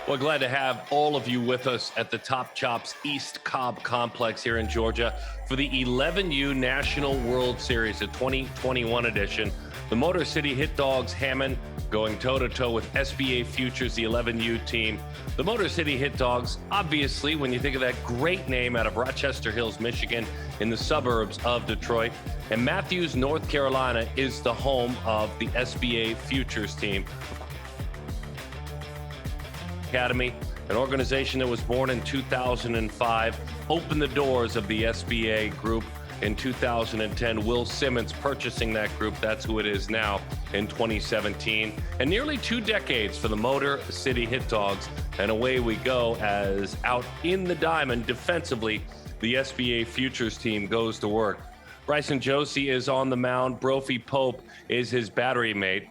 We're glad to have all of you with us at the Top Chops East Cobb Complex here in Georgia for the 11U National World Series, the 2021 edition. The Motor City Hit Dogs Hammond going toe-to-toe with SBA Futures, the 11U team. The Motor City Hit Dogs, obviously, when you think of that great name out of Rochester Hills, Michigan, in the suburbs of Detroit. And Matthews, North Carolina, is the home of the SBA Futures team. Academy, an organization that was born in 2005, opened the doors of the SBA group in 2010. Will Simmons purchasing that group. That's who it is now in 2017. And nearly 2 decades for the Motor City Hit Dogs. And away we go as out in the diamond defensively, the SBA Futures team goes to work. Bryson Josie is on the mound. Brophy Pope is his battery mate.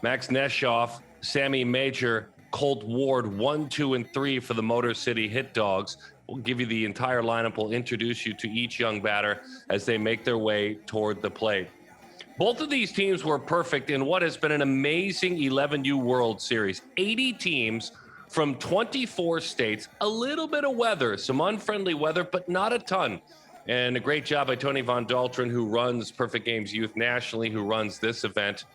Max Neshoff, Sammy Major, Colt Ward, 1, 2, and 3 for the Motor City Hit Dogs. We'll give you the entire lineup. We'll introduce you to each young batter as they make their way toward the plate. Both of these teams were perfect in what has been an amazing 11U World Series. 80 teams from 24 states, a little bit of weather, some unfriendly weather, but not a ton. And a great job by Tony Von Daltron, who runs Perfect Games Youth nationally, who runs this event.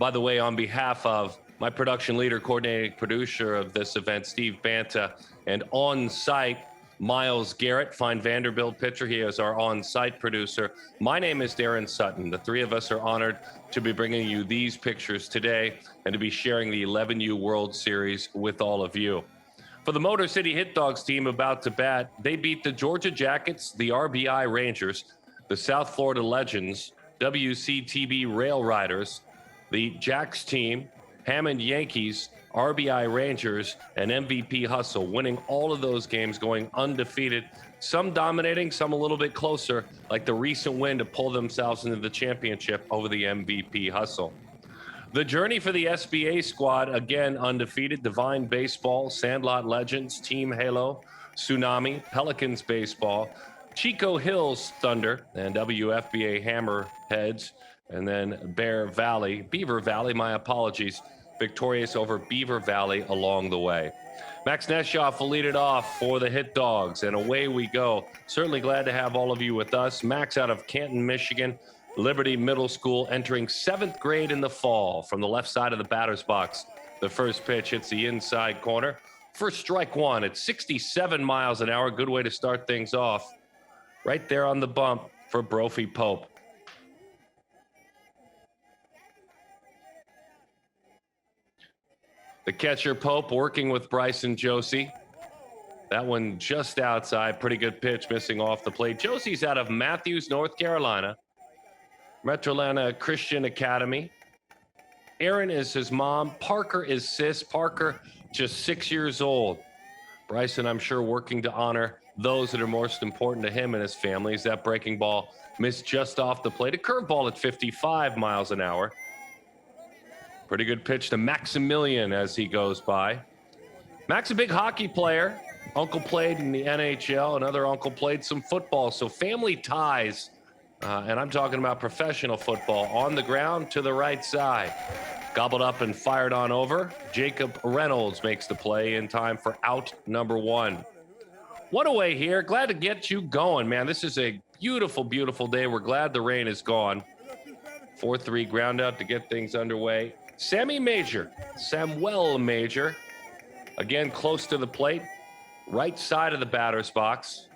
By the way, on behalf of my production leader, coordinating producer of this event, Steve Banta, and on-site, Miles Garrett, fine Vanderbilt pitcher. He is our on-site producer. My name is Darren Sutton. The three of us are honored to be bringing you these pictures today and to be sharing the 11U World Series with all of you. For the Motor City Hit Dogs team about to bat, they beat the Georgia Jackets, the RBI Rangers, the South Florida Legends, WCTB Rail Riders, the Jacks team, Hammond Yankees, RBI Rangers, and MVP Hustle, winning all of those games, going undefeated, some dominating, some a little bit closer, like the recent win to pull themselves into the championship over the MVP Hustle. The journey for the SBA squad, again, undefeated. Divine Baseball, Sandlot Legends, Team Halo, Tsunami, Pelicans Baseball, Chico Hills Thunder, and WFBA Hammerheads, and then Beaver Valley, my apologies, victorious over Beaver Valley along the way. Max Neshoff will lead it off for the Hit Dogs, and away we go. Certainly glad to have all of you with us. Max out of Canton, Michigan, Liberty Middle School, entering 7th grade in the fall from the left side of the batter's box. The first pitch hits the inside corner. First strike one at 67 miles an hour. Good way to start things off. Right there on the bump for Brophy Pope. The catcher, Pope, working with Bryson Josie. That one just outside. Pretty good pitch, missing off the plate. Josie's out of Matthews, North Carolina. Metro Atlanta Christian Academy. Aaron is his mom. Parker is sis. Parker, just 6 years old. Bryson, I'm sure, working to honor those that are most important to him and his family. As that breaking ball missed just off the plate. A curveball at 55 miles an hour. Pretty good pitch to Maximilian as he goes by. Max, a big hockey player. Uncle played in the NHL. Another uncle played some football. So family ties, and I'm talking about professional football, on the ground to the right side. Gobbled up and fired on over. Jacob Reynolds makes the play in time for out number 1. One away here. Glad to get you going, man. This is a beautiful, beautiful day. We're glad the rain is gone. 4-3 ground out to get things underway. Samuel Major, again close to the plate, right side of the batter's box.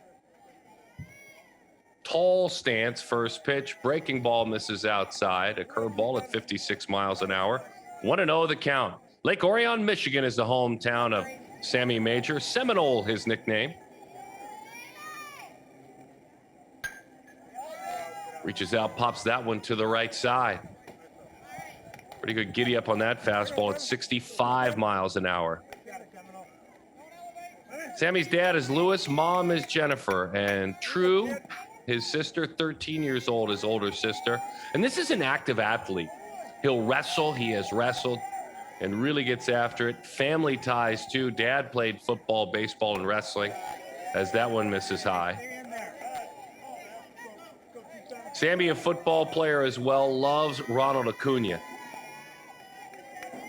Tall stance, first pitch, breaking ball misses outside, a curveball at 56 miles an hour. 1-0 the count. Lake Orion, Michigan is the hometown of Sammy Major. Seminole, his nickname. Reaches out, pops that one to the right side. Pretty good giddy up on that fastball at 65 miles an hour. Sammy's dad is Lewis, mom is Jennifer, and True, his sister, 13 years old, his older sister. And this is an active athlete. He'll wrestle, he has wrestled, and really gets after it. Family ties, too. Dad played football, baseball, and wrestling, as that one misses high. Sammy, a football player as well, loves Ronald Acuna.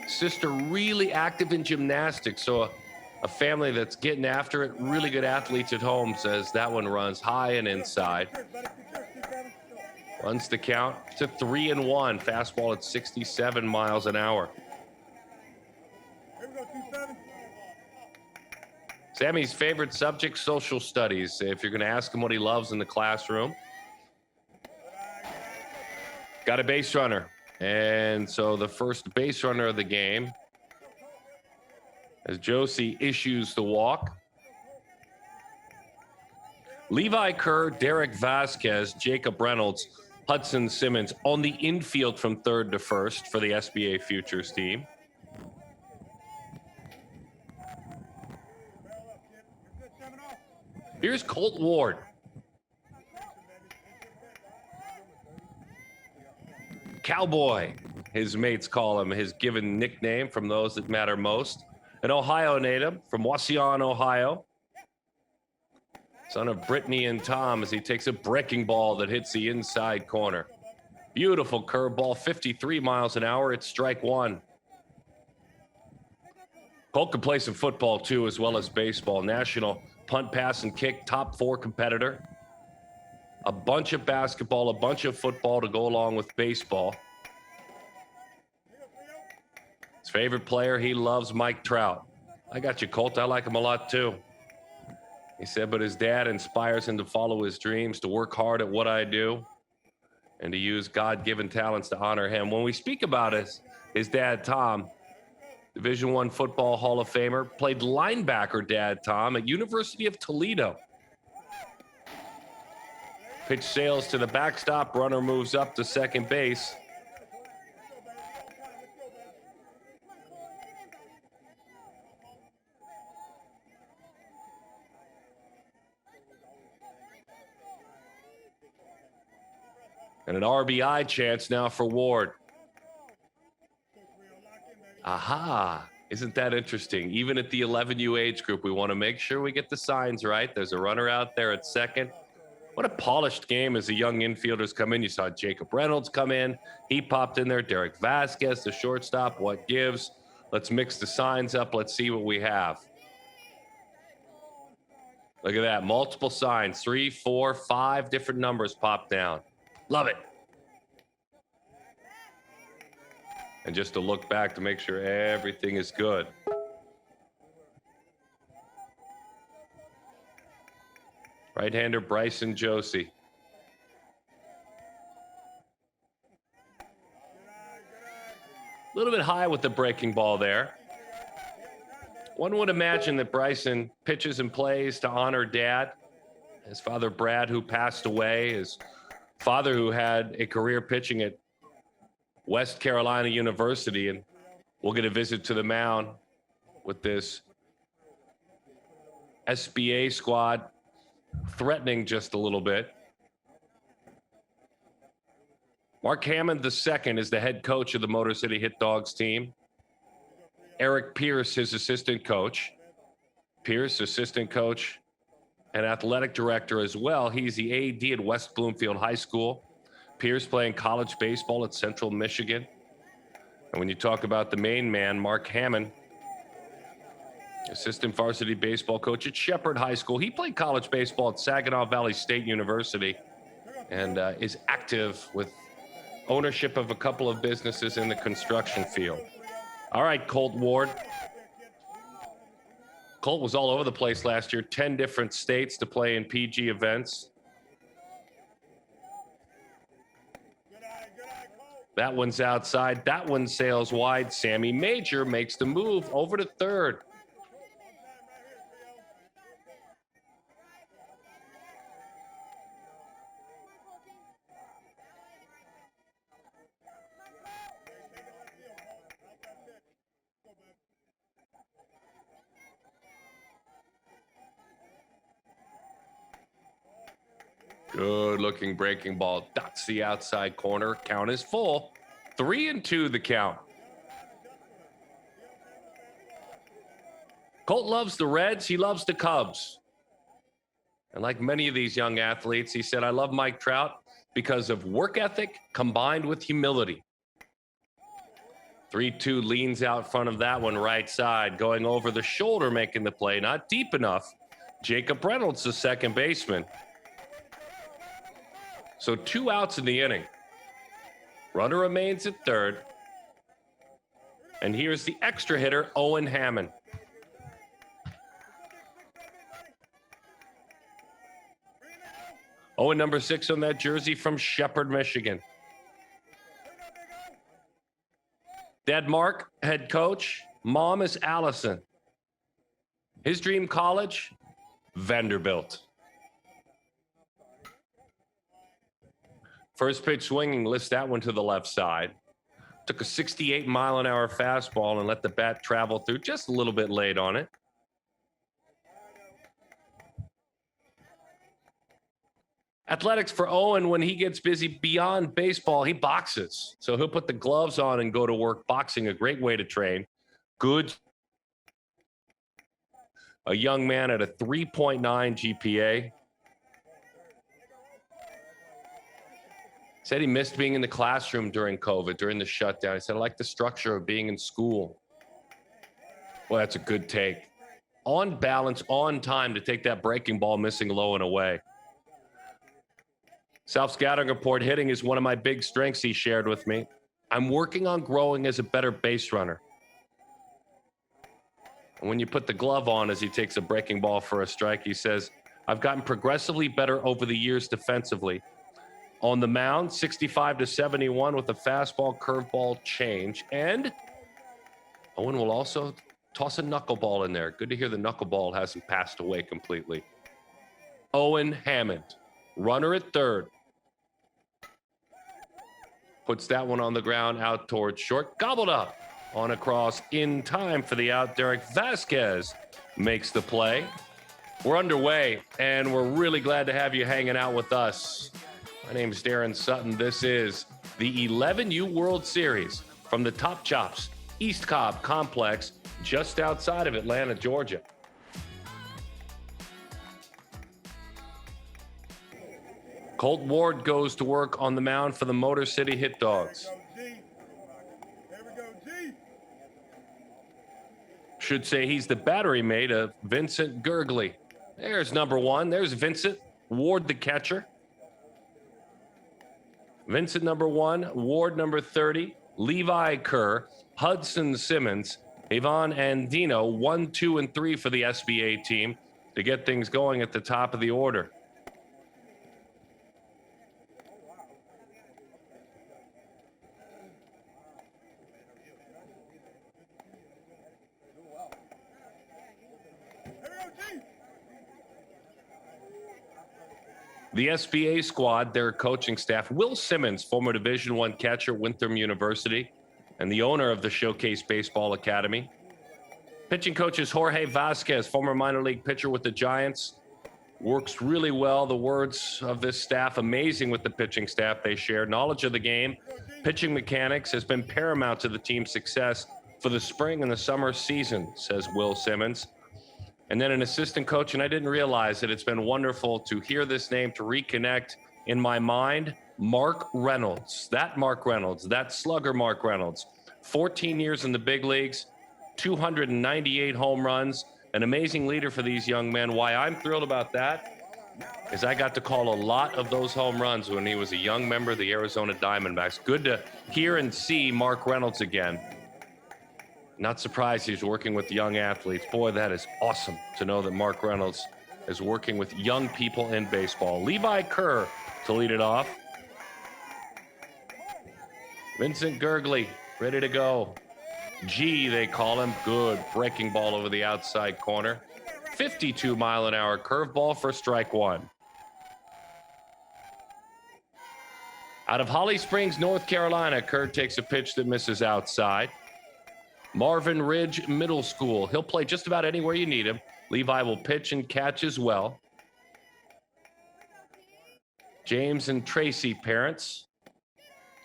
Sister really active in gymnastics, so A family that's getting after it. Really good athletes at home, says that one runs high and inside. Runs the count to 3-1. Fastball at 67 miles an hour. Sammy's favorite subject, social studies. If you're going to ask him what he loves in the classroom. Got a base runner. And so the first base runner of the game, as Josie issues the walk. Levi Kerr, Derek Vasquez, Jacob Reynolds, Hudson Simmons on the infield from third to first for the SBA Futures team. Here's Colt Ward. Cowboy, his mates call him, his given nickname from those that matter most. An Ohio native from Wauseon, Ohio. Son of Brittany and Tom as he takes a breaking ball that hits the inside corner. Beautiful curveball, 53 miles an hour. It's strike one. Colt can play some football too, as well as baseball. National punt, pass, and kick, top 4 competitor. A bunch of basketball, a bunch of football to go along with baseball. His favorite player, he loves Mike Trout. I got you, Colt. I like him a lot too. He said, but his dad inspires him to follow his dreams, to work hard at what I do, and to use God-given talents to honor him. When we speak about his dad, Tom, Division I football Hall of Famer, played linebacker, dad, Tom, at University of Toledo. Pitch sails to the backstop. Runner moves up to second base. And an RBI chance now for Ward. Aha. Isn't that interesting? Even at the 11U age group, we want to make sure we get the signs right. There's a runner out there at second. What a polished game as the young infielders come in. You saw Jacob Reynolds come in. He popped in there. Derek Vasquez, the shortstop. What gives? Let's mix the signs up. Let's see what we have. Look at that. Multiple signs. 3, 4, 5 different numbers pop down. Love it. And just to look back to make sure everything is good. Right-hander Bryson Josie. A little bit high with the breaking ball there. One would imagine that Bryson pitches and plays to honor dad. His father, Brad, who passed away. His father, who had a career pitching at West Carolina University. And we'll get a visit to the mound with this SBA squad threatening just a little bit. Mark Hammond II is the head coach of the Motor City Hit Dogs team. Eric Pierce, his assistant coach. Pierce, assistant coach and athletic director as well. He's the AD at West Bloomfield High School. Pierce playing college baseball at Central Michigan. And when you talk about the main man, Mark Hammond, assistant varsity baseball coach at Shepherd High School. He played college baseball at Saginaw Valley State University and is active with ownership of a couple of businesses in the construction field. All right, Colt Ward. Colt was all over the place last year, 10 different states to play in PG events. That one's outside. That one sails wide. Sammy Major makes the move over to third. Good looking breaking ball. Dots the outside corner. Count is full. 3-2 the count. Colt loves the Reds. He loves the Cubs. And like many of these young athletes, he said, I love Mike Trout because of work ethic combined with humility. 3-2 leans out front of that one, right side, going over the shoulder, making the play. Not deep enough. Jacob Reynolds, the second baseman. So 2 outs in the inning. Runner remains at third. And here's the extra hitter, Owen Hammond. Owen, number 6 on that jersey from Shepherd, Michigan. Dad Mark, head coach. Mom is Allison. His dream college, Vanderbilt. First pitch swinging, lifts that one to the left side. Took a 68-mile-an-hour fastball and let the bat travel through, just a little bit late on it. Athletics for Owen, when he gets busy beyond baseball, he boxes. So he'll put the gloves on and go to work boxing, a great way to train. Good. A young man at a 3.9 GPA. Said he missed being in the classroom during COVID, during the shutdown. He said, I like the structure of being in school. Well, that's a good take. On balance, on time to take that breaking ball missing low and away. South Scouting Report, hitting is one of my big strengths, he shared with me. I'm working on growing as a better base runner. And when you put the glove on as he takes a breaking ball for a strike, he says, I've gotten progressively better over the years defensively. On the mound, 65-71 with a fastball curveball change. And Owen will also toss a knuckleball in there. Good to hear the knuckleball hasn't passed away completely. Owen Hammond, runner at third. Puts that one on the ground out towards short. Gobbled up on a cross in time for the out. Derek Vasquez makes the play. We're underway, and we're really glad to have you hanging out with us. My name is Darren Sutton. This is the 11U World Series from the Top Chops East Cobb Complex just outside of Atlanta, Georgia. Colt Ward goes to work on the mound for the Motor City Hit Dogs. Should say he's the battery mate of Vincent Gurgley. There's number 1. There's Vincent. Ward, the catcher. Vincent, number 1. Ward, number 30. Levi Kerr. Hudson Simmons. Ivan Andino, 1, 2, and 3 for the SBA team to get things going at the top of the order. The SBA squad, their coaching staff, Will Simmons, former Division I catcher, Winthrop University, and the owner of the Showcase Baseball Academy. Pitching coaches Jorge Vasquez, former minor league pitcher with the Giants, works really well. The words of this staff, amazing with the pitching staff they shared. Knowledge of the game, pitching mechanics has been paramount to the team's success for the spring and the summer season, says Will Simmons. And then an assistant coach, and I didn't realize it. It's been wonderful to hear this name, to reconnect in my mind. Mark Reynolds, that Mark Reynolds, that slugger Mark Reynolds. 14 years in the big leagues, 298 home runs, an amazing leader for these young men. Why I'm thrilled about that is I got to call a lot of those home runs when he was a young member of the Arizona Diamondbacks. Good to hear and see Mark Reynolds again. Not surprised he's working with young athletes. Boy, that is awesome to know that Mark Reynolds is working with young people in baseball. Levi Kerr to lead it off. Vincent Gurgley, ready to go. G, they call him. Good breaking ball over the outside corner. 52-mile-an-hour curveball for strike 1. Out of Holly Springs, North Carolina, Kerr takes a pitch that misses outside. Marvin Ridge Middle School. He'll play just about anywhere you need him. Levi will pitch and catch as well. James and Tracy parents.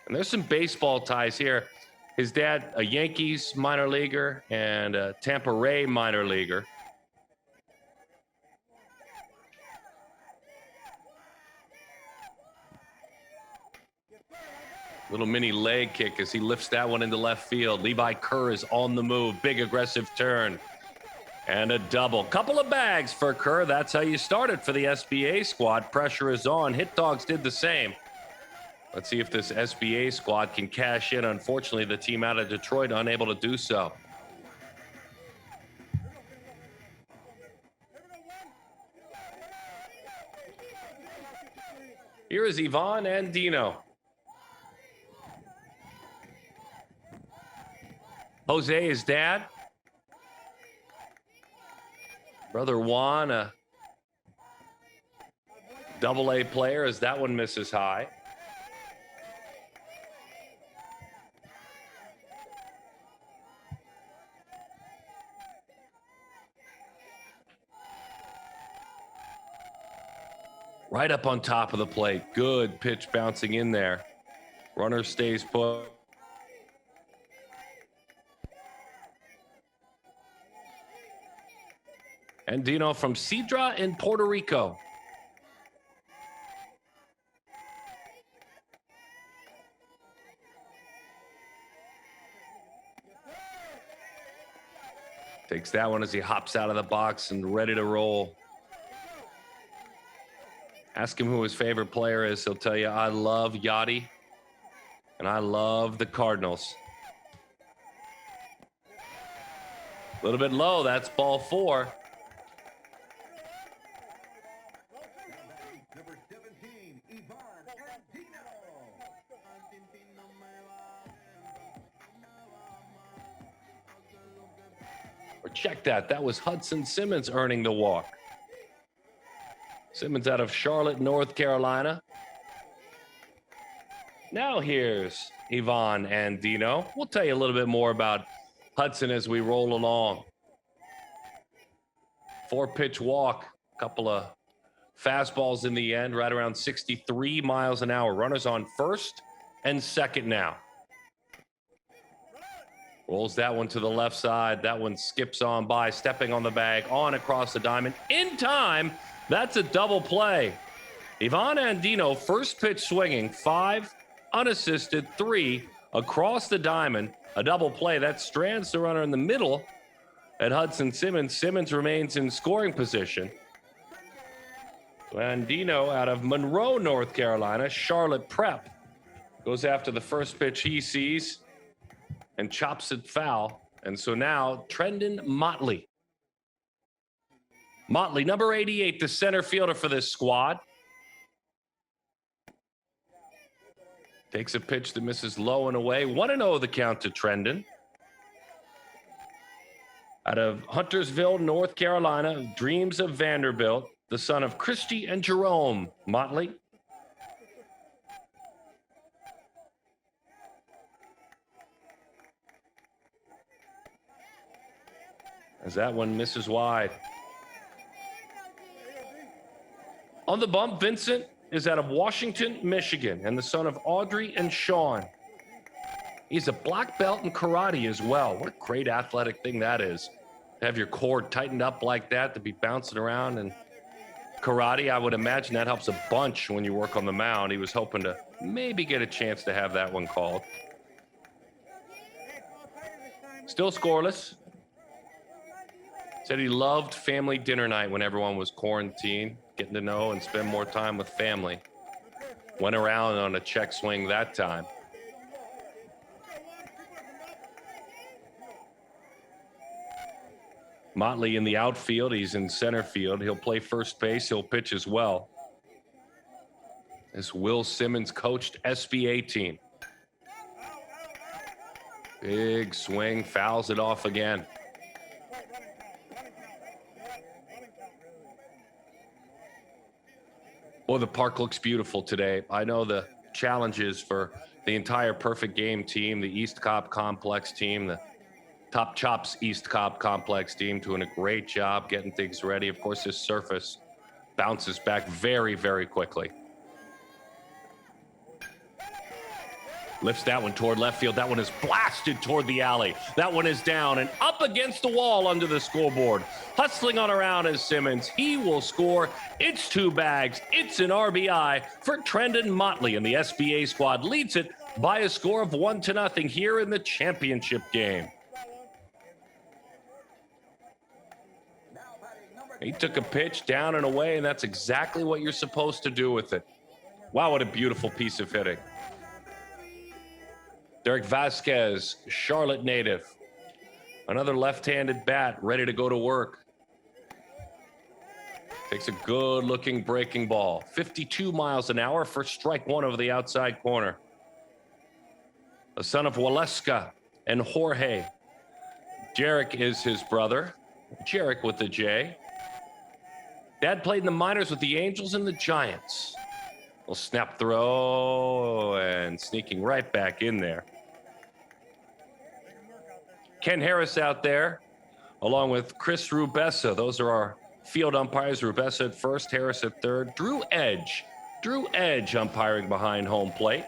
And there's some baseball ties here. His dad, a Yankees minor leaguer and a Tampa Ray minor leaguer. Little mini leg kick as he lifts that one into left field. Levi Kerr is on the move. Big aggressive turn. And a double. Couple of bags for Kerr. That's how you started for the SBA squad. Pressure is on. Hit Dogs did the same. Let's see if this SBA squad can cash in. Unfortunately, the team out of Detroit unable to do so. Here is Yvonne and Dino. Jose is dad. Brother Juan, a double-A player, as that one misses high. Right up on top of the plate. Good pitch bouncing in there. Runner stays put. And Dino from Sidra in Puerto Rico. Takes that one as he hops out of the box and ready to roll. Ask him who his favorite player is. He'll tell you, I love Yachty, and I love the Cardinals. A little bit low. That's ball 4. Or check that. That was Hudson Simmons earning the walk. Simmons out of Charlotte, North Carolina. Now here's Yvonne and Dino. We'll tell you a little bit more about Hudson as we roll along. 4-pitch walk, a couple of fastballs in the end, right around 63 miles an hour. Runners on first and second now. Rolls that one to the left side. That one skips on by, stepping on the bag, on across the diamond. In time, that's a double play. Yvonne Andino, first pitch swinging, 5, unassisted, 3, across the diamond, a double play. That strands the runner in the middle at Hudson Simmons. Simmons remains in scoring position. Andino out of Monroe, North Carolina, Charlotte Prep, goes after the first pitch he sees and chops it foul. And so now Trendon Motley. Motley, number 88, the center fielder for this squad. Takes a pitch that misses low and away. 1-0 the count to Trendon. Out of Huntersville, North Carolina, dreams of Vanderbilt, the son of Christy and Jerome Motley. As that one misses wide. On the bump, Vincent is out of Washington, Michigan, and the son of Audrey and Sean. He's a black belt in karate as well. What a great athletic thing that is. To have your cord tightened up like that, to be bouncing around. And karate, I would imagine that helps a bunch when you work on the mound. He was hoping to maybe get a chance to have that one called. Still scoreless. Said he loved family dinner night when everyone was quarantined, getting to know and spend more time with family. Went around on a check swing that time. Motley in the outfield. He's in center field. He'll play first base. He'll pitch as well. This Will Simmons coached SBA team. Big swing, fouls it off again. Boy, the park looks beautiful today. I know the challenges for the entire Perfect Game team, the East Cobb Complex team, the Top Chops East Cobb Complex team doing a great job getting things ready. Of course, this surface bounces back very, very quickly. Lifts that one toward left field. That one is blasted toward the alley. That one is down and up against the wall under the scoreboard. Hustling on around is Simmons. He will score. It's 2 bags. It's an RBI for Trendon Motley, and the SBA squad leads it by a score of 1-0 here in the championship game. He took a pitch down and away, and that's exactly what you're supposed to do with it. Wow, what a beautiful piece of hitting. Derek Vasquez, Charlotte native. Another left-handed bat ready to go to work. Takes a good-looking breaking ball. 52 miles an hour for strike one over the outside corner. The son of Waleska and Jorge. Jarek is his brother. Jarek with the J. Dad played in the minors with the Angels and the Giants. Little snap throw and sneaking right back in there. Ken Harris out there, along with Chris Rubessa. Those are our field umpires. Rubessa at first, Harris at third. Drew Edge umpiring behind home plate.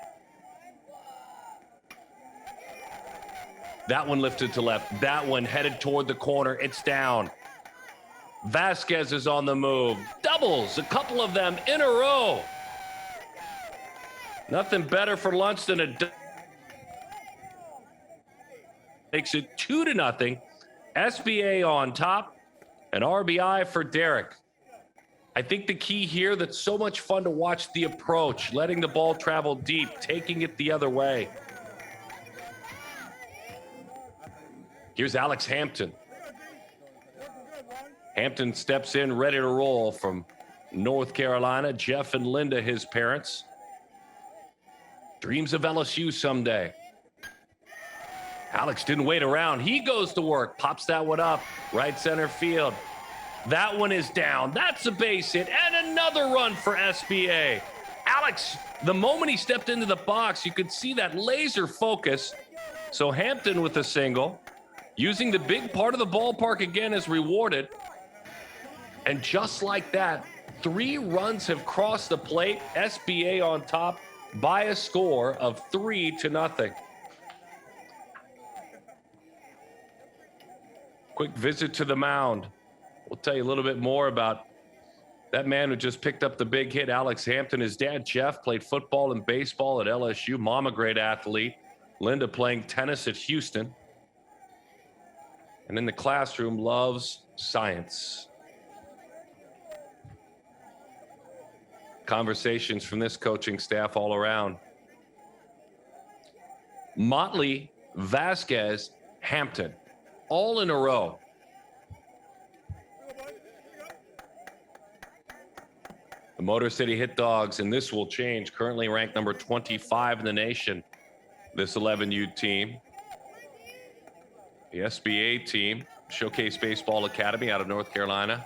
That one lifted to left. That one headed toward the corner. It's down. Vasquez is on the move. Doubles, a couple of them in a row. Nothing better for lunch than makes it 2-0. SBA on top. An RBI for Derek. I think the key here that's so much fun to watch the approach, letting the ball travel deep, taking it the other way. Here's Alex Hampton. Hampton steps in ready to roll from North Carolina. Jeff and Linda, his parents. Dreams of LSU someday. Alex didn't wait around. He goes to work, pops that one up, right center field. That one is down. That's a base hit and another run for SBA. Alex, the moment he stepped into the box, you could see that laser focus. So Hampton with a single, using the big part of the ballpark again is rewarded. And just like that, 3 runs have crossed the plate. SBA on top by a score of 3-0. Quick visit to the mound. We'll tell you a little bit more about that man who just picked up the big hit, Alex Hampton. His dad, Jeff, played football and baseball at LSU. Mom, a great athlete. Linda playing tennis at Houston. And in the classroom, loves science. Conversations from this coaching staff all around. Motley, Vasquez, Hampton, all in a row. The Motor City Hit Dogs, and this will change, currently ranked number 25 in the nation, this 11U team. The SBA team, Showcase Baseball Academy out of North Carolina,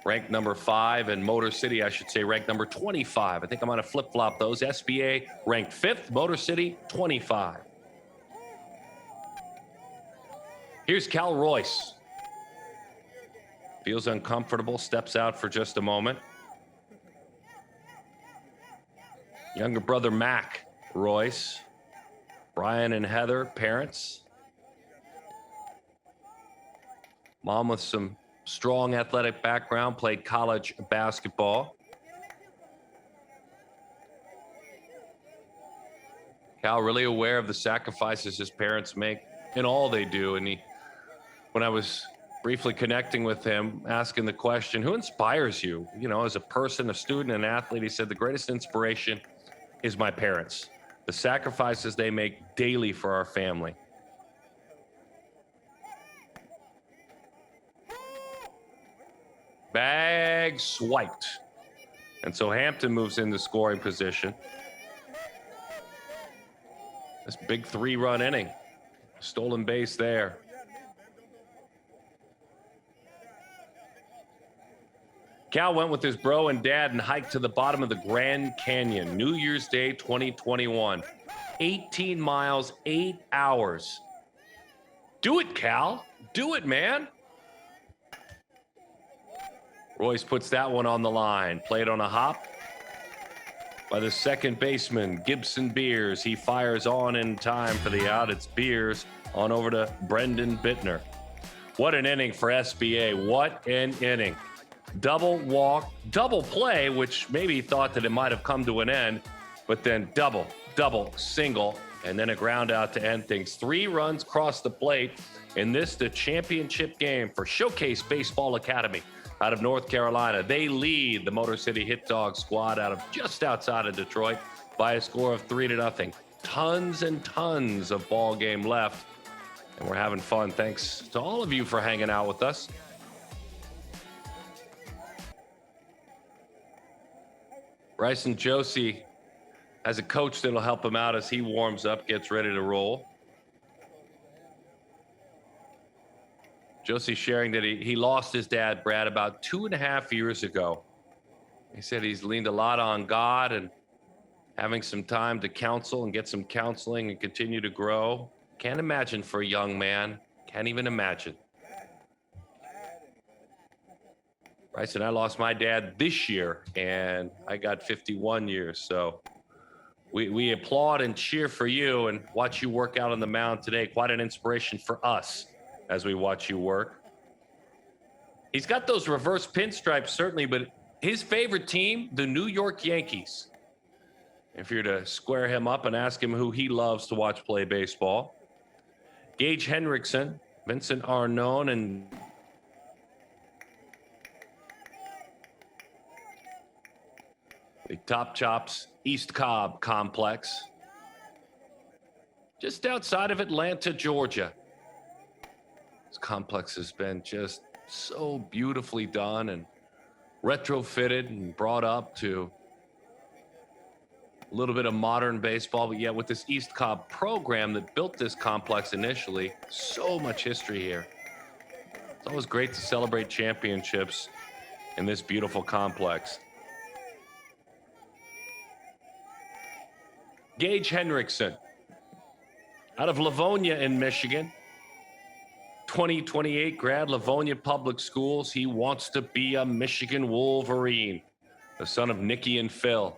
ranked number 5, and Motor City, I should say, ranked number 25. I think I'm going to flip-flop those. SBA ranked 5th, Motor City 25. Here's Cal Royce. Feels uncomfortable, steps out for just a moment. Younger brother Mac Royce. Brian and Heather, parents. Mom with some strong athletic background, played college basketball. Cal really aware of the sacrifices his parents make in all they do. And when I was briefly connecting with him, asking the question, who inspires you, as a person, a student, an athlete, he said, the greatest inspiration is my parents. The sacrifices they make daily for our family. Bag swiped. And so Hampton moves into scoring position. This big 3-run inning. Stolen base there. Cal went with his bro and dad and hiked to the bottom of the Grand Canyon, New Year's Day 2021. 18 miles, 8 hours. Do it, Cal. Do it, man. Royce puts that one on the line. Played on a hop by the second baseman, Gibson Beers. He fires on in time for the out. It's Beers on over to Brendan Bittner. What an inning for SBA. What an inning. Double walk, double play, which maybe thought that it might have come to an end, but then double double, single, and then a ground out to end things. 3 runs cross the plate in this, the championship game for Showcase Baseball Academy out of North Carolina. They lead the Motor City Hit Dog squad out of just outside of Detroit by a score of 3-0. Tons and tons of ball game left, and we're having fun. Thanks to all of you for hanging out with us. Bryson Josie has a coach that'll help him out as he warms up, gets ready to roll. Josie sharing that he lost his dad, Brad, about 2.5 years ago. He said he's leaned a lot on God and having some time to counsel and get some counseling and continue to grow. Can't imagine for a young man. Can't even imagine. Bryson, I lost my dad this year, and I got 51 years. So we applaud and cheer for you and watch you work out on the mound today. Quite an inspiration for us as we watch you work. He's got those reverse pinstripes, certainly, but his favorite team, the New York Yankees. If you're to square him up and ask him who he loves to watch play baseball. Gage Henriksen, Vincent Arnone, and the Top Chops East Cobb complex, just outside of Atlanta, Georgia. This complex has been just so beautifully done and retrofitted and brought up to a little bit of modern baseball, but yet with this East Cobb program that built this complex initially, so much history here. It's always great to celebrate championships in this beautiful complex. Gage Henriksen, out of Livonia in Michigan, 2028 grad, Livonia Public Schools. He wants to be a Michigan Wolverine, the son of Nikki and Phil.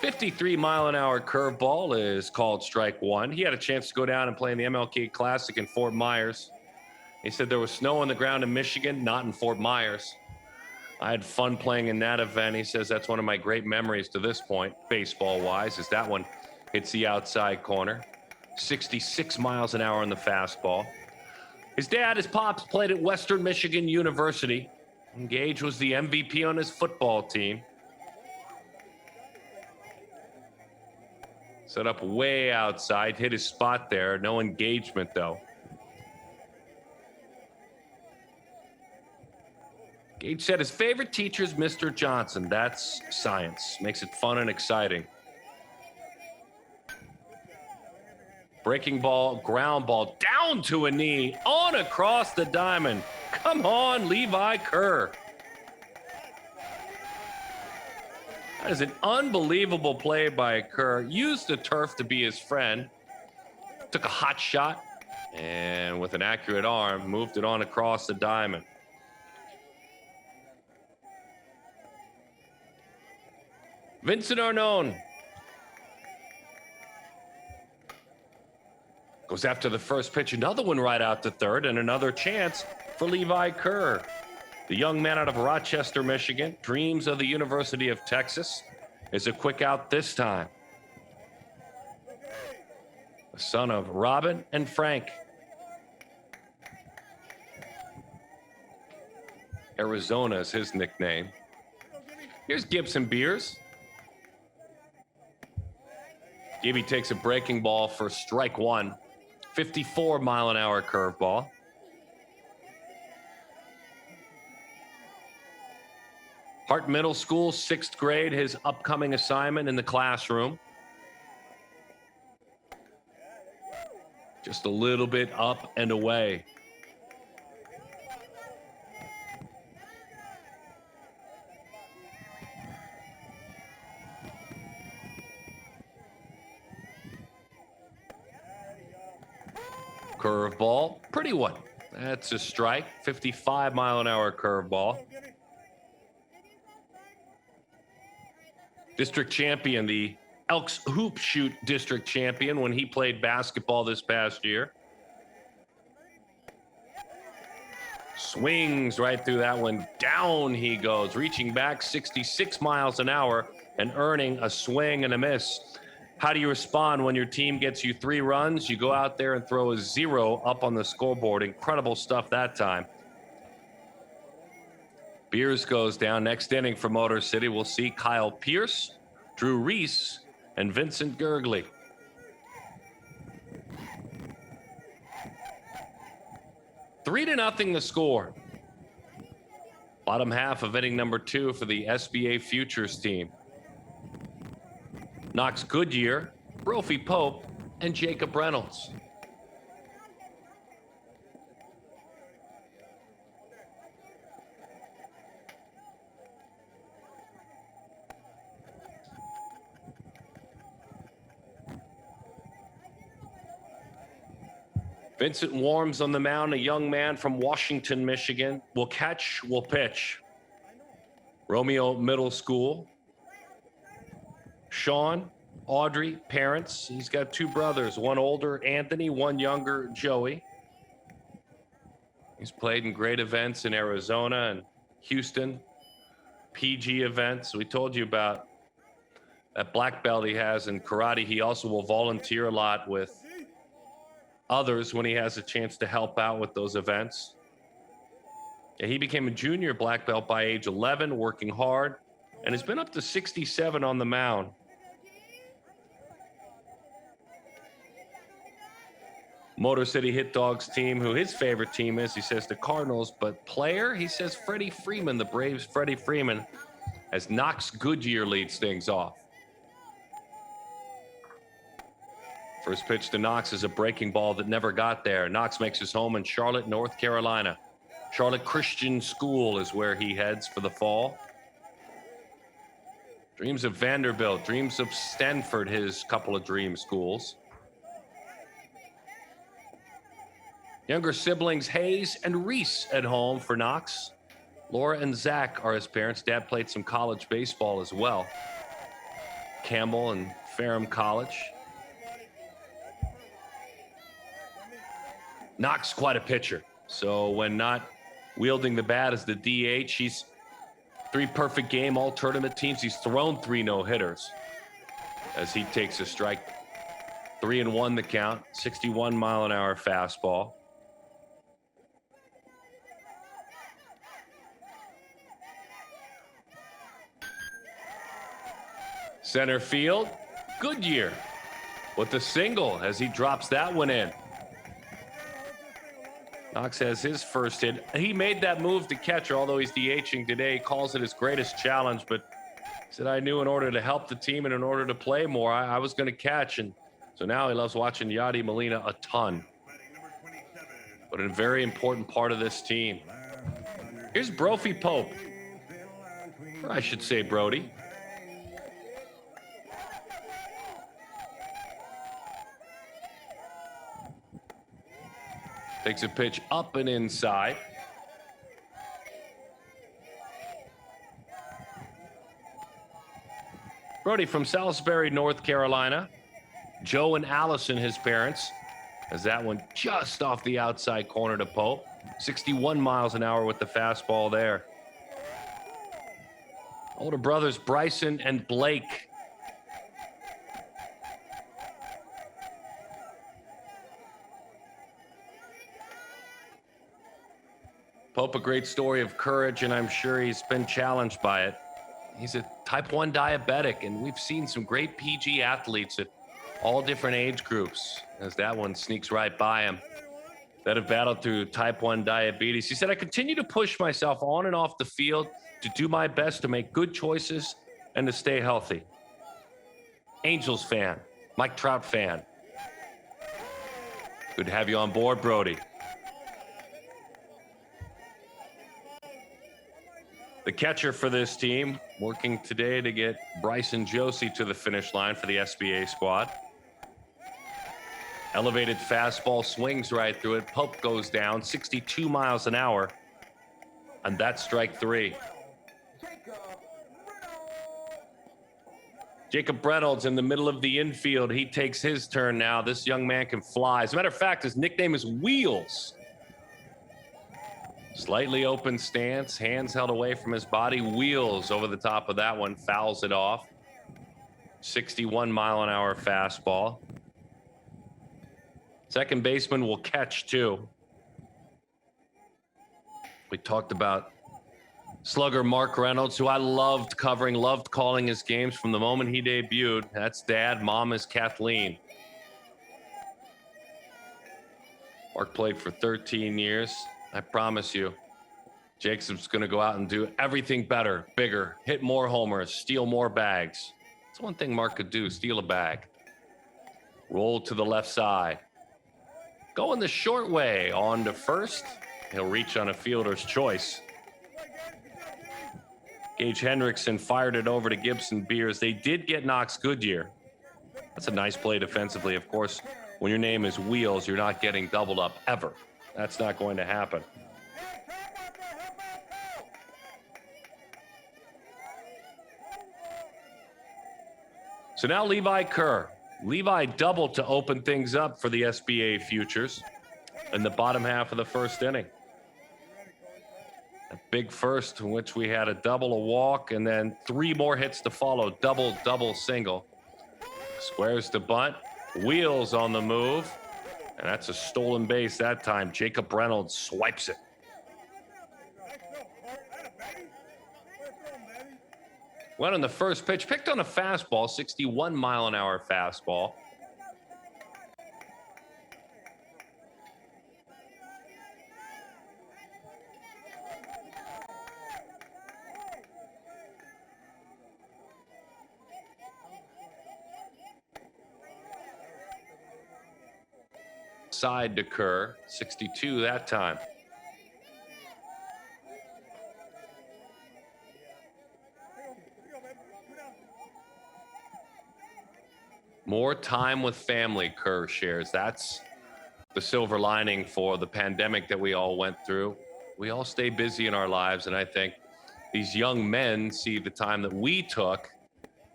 .53-mile-an-hour curveball is called strike one. He had a chance to go down and play in the MLK Classic in Fort Myers. He said there was snow on the ground in Michigan, not in Fort Myers. I had fun playing in that event. He says that's one of my great memories to this point, baseball-wise, is that one hits the outside corner. 66 miles an hour on the fastball. His dad, his pops, played at Western Michigan University. Gage was the MVP on his football team. Set up way outside, hit his spot there. No engagement, though. Gage said his favorite teacher is Mr. Johnson. That's science. Makes it fun and exciting. Breaking ball, ground ball, down to a knee, on across the diamond. Come on, Levi Kerr. That is an unbelievable play by Kerr. Used the turf to be his friend. Took a hot shot, and with an accurate arm, moved it on across the diamond. Vincent Arnone goes after the first pitch. Another one right out to third, and another chance for Levi Kerr. The young man out of Rochester, Michigan, dreams of the University of Texas, is a quick out this time. The son of Robin and Frank. Arizona is his nickname. Here's Gibson Beers. Gibby takes a breaking ball for strike one. 54-mile-an-hour curveball. Hart Middle School, 6th grade, his upcoming assignment in the classroom. Just a little bit up and away. Curveball, pretty one. That's a strike. 55-mile-an-hour curveball. District champion, the Elks Hoop Shoot district champion when he played basketball this past year. Swings right through that one. Down he goes, reaching back 66 miles an hour and earning a swing and a miss. How do you respond when your team gets you 3 runs? You go out there and throw a 0 up on the scoreboard. Incredible stuff that time. Beers goes down. Next inning for Motor City, we'll see Kyle Pierce, Drew Reese, and Vincent Gurgley. Three to nothing the score. Bottom half of inning number 2 for the SBA Futures team. Knox Goodyear, Brophy Pope, and Jacob Reynolds. Vincent Warms on the mound, a young man from Washington, Michigan. Will catch, will pitch. Romeo Middle School. Sean, Audrey, parents. He's got 2 brothers, one older, Anthony, one younger, Joey. He's played in great events in Arizona and Houston, PG events. We told you about that black belt he has in karate. He also will volunteer a lot with others when he has a chance to help out with those events. Yeah, he became a junior black belt by age 11, working hard, and has been up to 67 on the mound. Motor City Hit Dogs team, who his favorite team is, he says the Cardinals, but player, he says Freddie Freeman, the Braves' Freddie Freeman, as Knox Goodyear leads things off. First pitch to Knox is a breaking ball that never got there. Knox makes his home in Charlotte, North Carolina. Charlotte Christian School is where he heads for the fall. Dreams of Vanderbilt, dreams of Stanford, his couple of dream schools. Younger siblings Hayes and Reese at home for Knox. Laura and Zach are his parents. Dad played some college baseball as well. Campbell and Ferrum College. Knox quite a pitcher. So when not wielding the bat as the DH, he's 3 perfect game, all tournament teams. He's thrown 3 no-hitters as he takes a strike. 3-1 the count, 61-mile-an-hour fastball. Center field, Goodyear with the single as he drops that one in. Knox has his first hit. He made that move to catcher, although he's DHing today. He calls it his greatest challenge, but he said, I knew in order to help the team and in order to play more, I was going to catch. And so now he loves watching Yadi Molina a ton. But a very important part of this team. Here's Brophy Pope. Or I should say Brody. Takes a pitch up and inside. Brody from Salisbury, North Carolina. Joe and Allison, his parents, as that one just off the outside corner to Pope. 61 miles an hour with the fastball there. Older brothers Bryson and Blake. Pope, a great story of courage, and I'm sure he's been challenged by it. He's a type 1 diabetic, and we've seen some great PG athletes at all different age groups, as that one sneaks right by him, that have battled through type 1 diabetes. He said, I continue to push myself on and off the field to do my best to make good choices and to stay healthy. Angels fan, Mike Trout fan. Good to have you on board, Brody. The catcher for this team, working today to get Bryson Josie to the finish line for the SBA squad. Elevated fastball swings right through it. Pope goes down 62 miles an hour, and that's strike 3. Jacob Reynolds in the middle of the infield. He takes his turn now. This young man can fly. As a matter of fact, his nickname is Wheels. Slightly open stance, hands held away from his body, wheels over the top of that one, fouls it off. 61-mile-an-hour fastball. Second baseman will catch too. We talked about slugger Mark Reynolds, who I loved covering, loved calling his games from the moment he debuted. That's Dad. Mom is Kathleen. Mark played for 13 years. I promise you, Jacob's going to go out and do everything better, bigger, hit more homers, steal more bags. That's one thing Mark could do, steal a bag. Roll to the left side. Going the short way on to first. He'll reach on a fielder's choice. Gage Hendrickson fired it over to Gibson Beers. They did get Knox Goodyear. That's a nice play defensively. Of course, when your name is Wheels, you're not getting doubled up ever. That's not going to happen. So now Levi Kerr. Levi doubled to open things up for the SBA futures in the bottom half of the first inning. A big first in which we had a double, a walk, and then 3 more hits to follow. Double, double, single. Squares to bunt. Wheels on the move. And that's a stolen base that time. Jacob Reynolds swipes it. Went on the first pitch. Picked on a fastball. 61-mile-an-hour fastball. Side to Kerr, 62 that time. More time with family, Kerr shares. That's the silver lining for the pandemic that we all went through. We all stay busy in our lives, and I think these young men see the time that we took.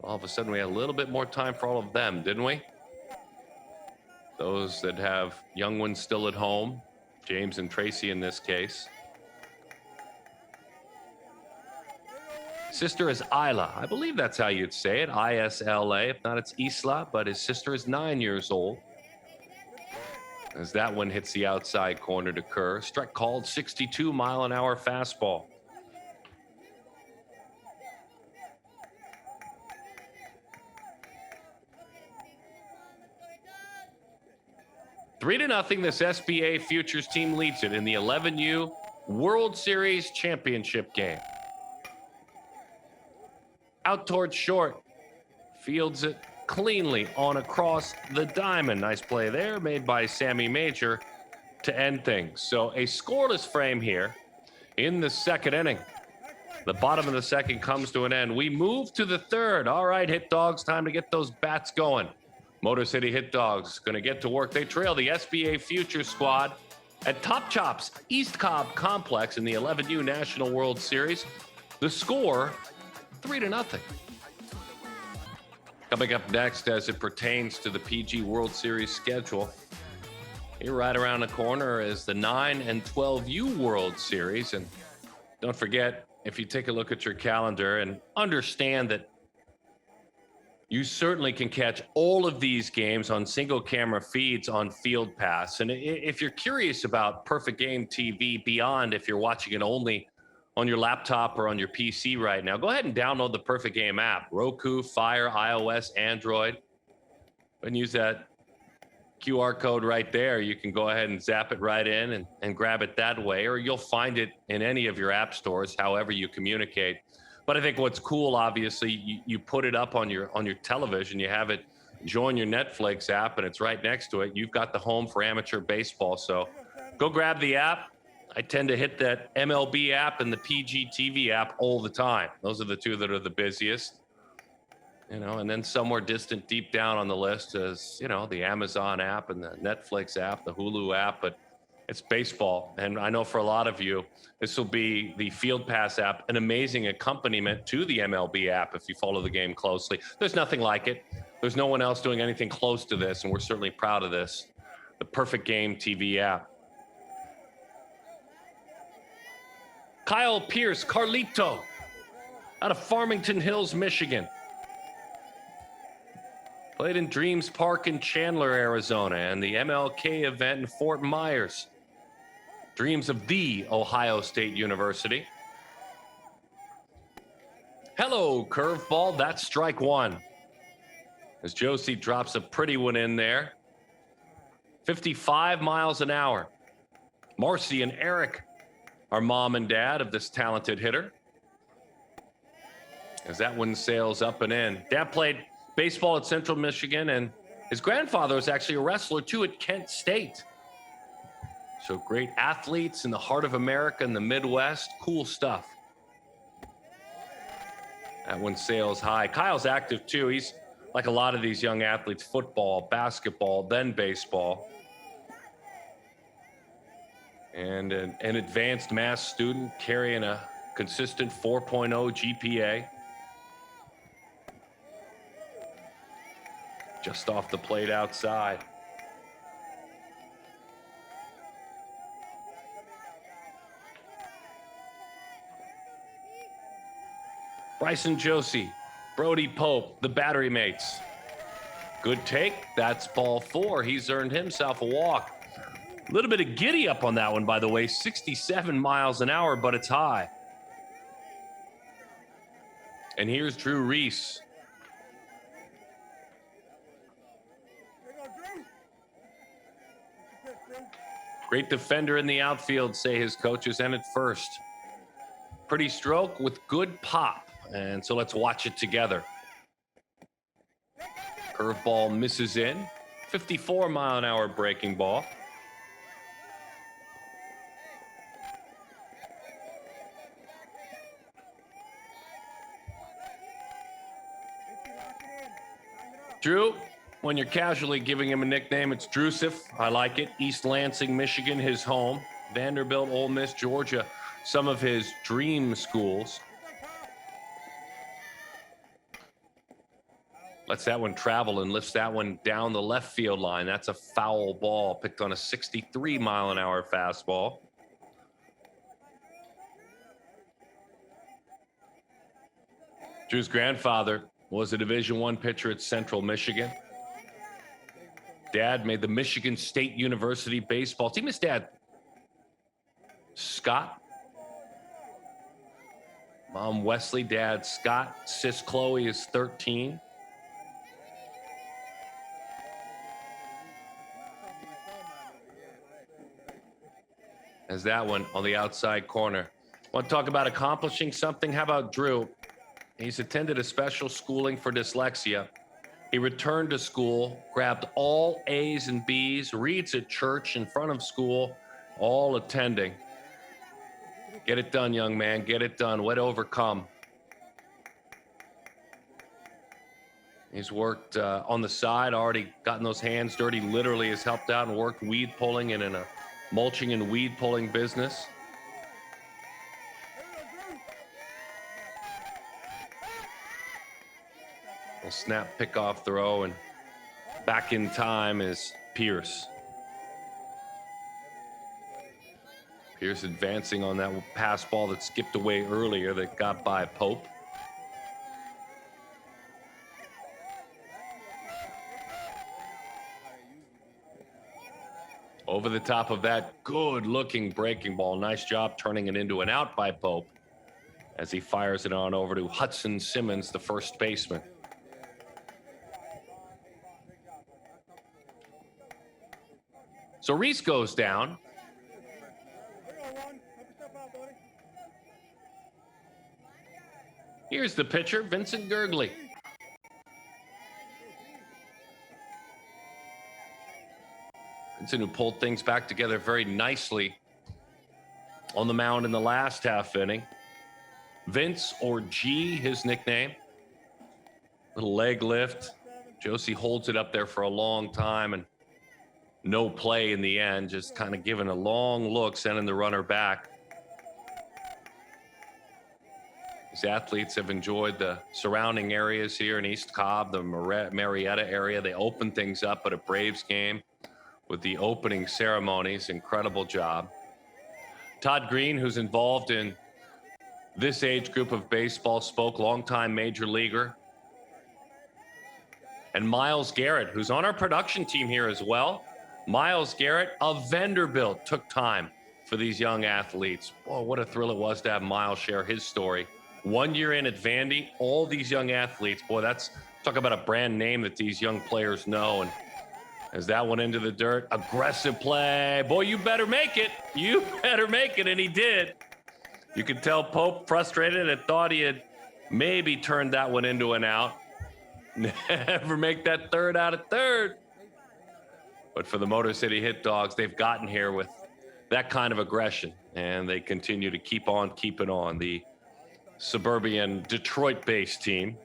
All of a sudden, we had a little bit more time for all of them, didn't we? Those that have young ones still at home, James and Tracy in this case. Sister is Isla. I believe that's how you'd say it, I-S-L-A. If not, it's Isla, but his sister is 9 years old. As that one hits the outside corner to Kerr. Strike called, 62-mile-an-hour fastball. Three to nothing, this SBA Futures team leads it in the 11U World Series Championship game. Out towards short, fields it cleanly on across the diamond. Nice play there made by Sammy Major to end things. So a scoreless frame here in the second inning. The bottom of the second comes to an end. We move to the third. All right, Hit Dogs, time to get those bats going. Motor City Hit Dogs going to get to work. They trail the SBA Futures squad at Top Chops East Cobb Complex in the 11U National World Series. The score, 3-0. Coming up next as it pertains to the PG World Series schedule. Here right around the corner is the 9 and 12U World Series. And don't forget, if you take a look at your calendar and understand that you certainly can catch all of these games on single camera feeds on Field Pass. And if you're curious about Perfect Game TV beyond if you're watching it only on your laptop or on your PC right now, go ahead and download the Perfect Game app. Roku, Fire, iOS, Android. And use that QR code right there. You can go ahead and zap it right in and grab it that way, or you'll find it in any of your app stores, however you communicate. But I think what's cool, obviously, you put it up on your television. You have it join your Netflix app, and it's right next to it. You've got the home for amateur baseball. So go grab the app. I tend to hit that MLB app and the PGTV app all the time. Those are the two that are the busiest. And then somewhere distant deep down on the list is, the Amazon app and the Netflix app, the Hulu app. But it's baseball. And I know for a lot of you, this will be the Field Pass app, an amazing accompaniment to the MLB app if you follow the game closely. There's nothing like it. There's no one else doing anything close to this, and we're certainly proud of this. The Perfect Game TV app. Kyle Pierce, Carlito, out of Farmington Hills, Michigan. Played in Dreams Park in Chandler, Arizona, and the MLK event in Fort Myers. Dreams of the Ohio State University. Hello, curveball. That's strike one. As Josie drops a pretty one in there. 55 miles an hour. Marcy and Eric are mom and dad of this talented hitter. As that one sails up and in. Dad played baseball at Central Michigan, and his grandfather was actually a wrestler too at Kent State. So great athletes in the heart of America in the Midwest. Cool stuff. That one sails high. Kyle's active too. He's like a lot of these young athletes, football, basketball, then baseball. And an advanced math student carrying a consistent 4.0 GPA. Just off the plate outside. Bryson Josie, Brody Pope, the battery mates. Good take. That's ball four. He's earned himself a walk. A little bit of giddy up on that one, by the way. 67 miles an hour, but it's high. And here's Drew Reese. Great defender in the outfield, say his coaches, and at first. Pretty stroke with good pop. And so let's watch it together. Curveball misses in. 54 mile an hour breaking ball. Drew, when you're casually giving him a nickname, it's Drusif. I like it. East Lansing, Michigan, his home. Vanderbilt, Ole Miss, Georgia, some of his dream schools. Lets that one travel and lifts that one down the left field line. That's a foul ball picked on a 63 mile an hour fastball. Drew's grandfather was a Division I pitcher at Central Michigan. Dad made the Michigan State University baseball team. His dad, Scott. Mom, Wesley. Dad, Scott. Sis, Chloe, is 13. As that one on the outside corner. Want to talk about accomplishing something? How about Drew? He's attended a special schooling for dyslexia. He returned to school, grabbed all A's and B's, reads at church in front of school, all attending. Get it done, young man. Get it done. What overcome? He's worked on the side, already gotten those hands dirty, literally has helped out and worked weed pulling and in a mulching and weed pulling business. A snap pickoff throw, and back in time is Pierce. Pierce advancing on that pass ball that skipped away earlier that got by Pope. Over the top of that good-looking breaking ball. Nice job turning it into an out by Pope as he fires it on over to Hudson Simmons, the first baseman. So Reese goes down. Here's the pitcher, Vincent Gurgley. Vincent, who pulled things back together very nicely on the mound in the last half inning. Vince, or G, his nickname. Little leg lift. Josie holds it up there for a long time and no play in the end, just kind of giving a long look, sending the runner back. These athletes have enjoyed the surrounding areas here in East Cobb, the Marietta area. They opened things up at a Braves game with the opening ceremonies. Incredible job. Todd Green, who's involved in this age group of baseball spoke, longtime major leaguer. And Myles Garrett, who's on our production team here as well. Myles Garrett of Vanderbilt took time for these young athletes. Boy, what a thrill it was to have Myles share his story. 1 year in at Vandy, all these young athletes. Boy, that's talk about a brand name that these young players know. And as that went into the dirt, aggressive play. Boy, you better make it. You better make it. And he did. You could tell Pope frustrated and thought he had maybe turned that one into an out. Never make that third out of third. But for the Motor City Hit Dogs, they've gotten here with that kind of aggression, and they continue to keep on keeping on. The suburban Detroit-based team.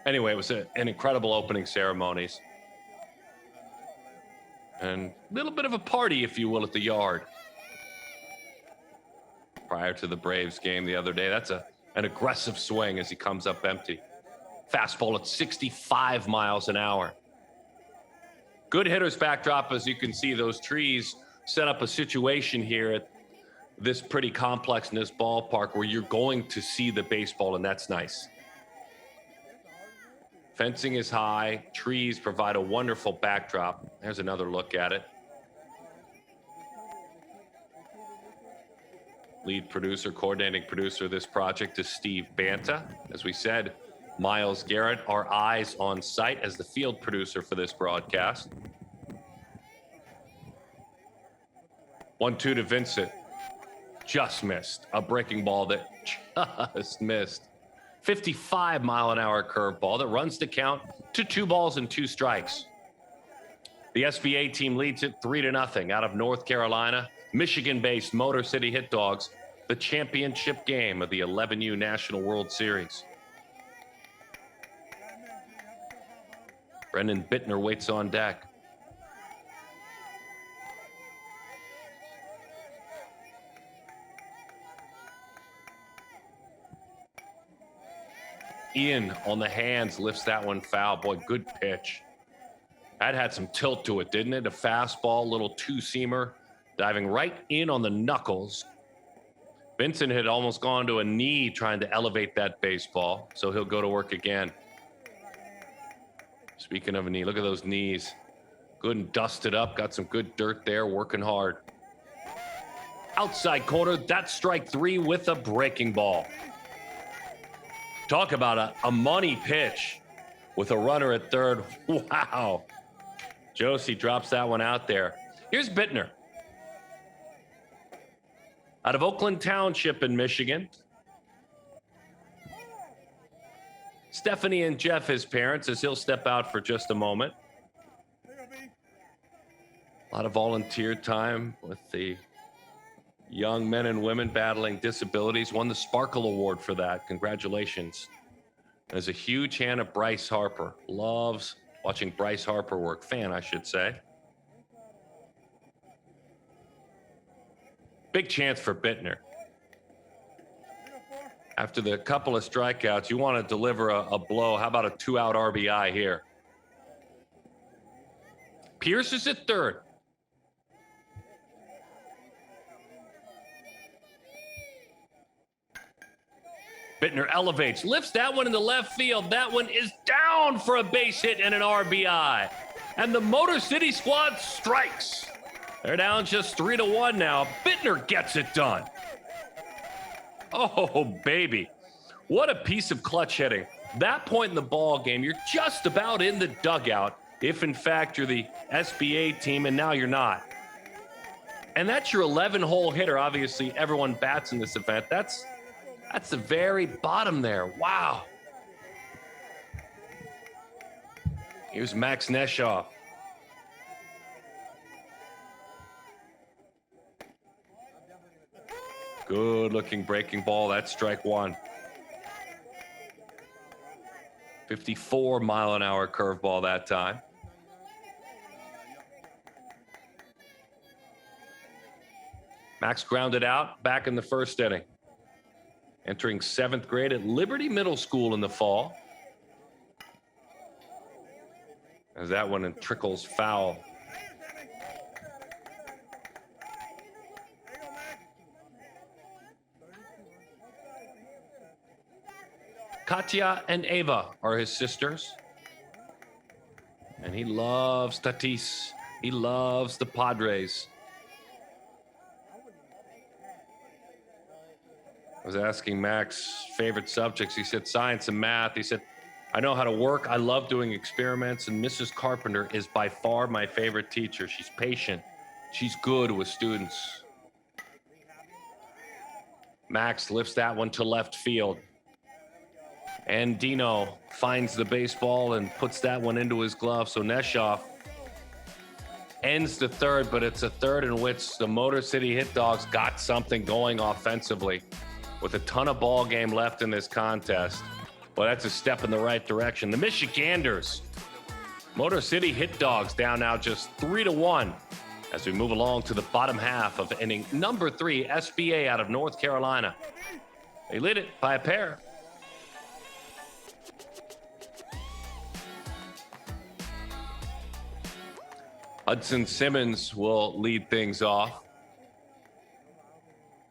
Anyway, it was an incredible opening ceremonies. And a little bit of a party, if you will, at the Yard. Prior to the Braves game the other day, that's an aggressive swing as he comes up empty. Fastball at 65 miles an hour. Good hitter's backdrop, as you can see. Those trees set up a situation here at this pretty complex in this ballpark where you're going to see the baseball, and that's nice. Fencing is high. Trees provide a wonderful backdrop. There's another look at it. Lead producer, coordinating producer of this project is Steve Banta. As we said, Myles Garrett, our eyes on site as the field producer for this broadcast. 1-2 to Vincent. Just missed. A breaking ball that just missed. 55-mile-an-hour curveball that runs the count to 2 balls and 2 strikes. The SBA team leads it 3-0 out of North Carolina. Michigan-based Motor City Hit Dogs, the championship game of the 11U National World Series. Brendan Bittner waits on deck. Ian on the hands lifts that one foul. Boy, good pitch. That had some tilt to it, didn't it? A fastball, little two-seamer, diving right in on the knuckles. Vincent had almost gone to a knee trying to elevate that baseball, so he'll go to work again. Speaking of a knee, look at those knees. Good and dusted up, got some good dirt there, working hard. Outside corner, that's strike 3 with a breaking ball. Talk about a money pitch with a runner at third. Wow. Josie drops that one out there. Here's Bittner. Out of Oakland Township in Michigan. Stephanie and Jeff, his parents, as he'll step out for just a moment. A lot of volunteer time with the young men and women battling disabilities. Won the Sparkle Award for that. Congratulations. There's a huge fan of Bryce Harper. Loves watching Bryce Harper work. Fan, I should say. Big chance for Bittner. After the couple of strikeouts, you want to deliver a blow. How about a 2-out RBI here? Pierce is at third. Bittner elevates, lifts that one in the left field. That one is down for a base hit and an RBI. And the Motor City squad strikes. They're down just 3-1 now. Bittner gets it done. Oh, baby. What a piece of clutch hitting. That point in the ball game, you're just about in the dugout if, in fact, you're the SBA team, and now you're not. And that's your 11-hole hitter. Obviously, everyone bats in this event. That's the very bottom there. Wow. Here's Max Neshoff. Good looking breaking ball. That's strike 1. 54-mile-an-hour curveball that time. Max grounded out back in the first inning. Entering 7th grade at Liberty Middle School in the fall. As that one trickles foul. Katya and Ava are his sisters. And he loves Tatis. He loves the Padres. I was asking Max favorite subjects. He said science and math. He said, I know how to work. I love doing experiments. And Mrs. Carpenter is by far my favorite teacher. She's patient. She's good with students. Max lifts that one to left field. And Dino finds the baseball and puts that one into his glove. So Neshoff ends the third, but it's a third in which the Motor City Hit Dogs got something going offensively with a ton of ball game left in this contest. Well, that's a step in the right direction. The Michiganders, Motor City Hit Dogs down now just 3-1 as we move along to the bottom half of inning number 3, SBA out of North Carolina. They lead it by a pair. Hudson Simmons will lead things off.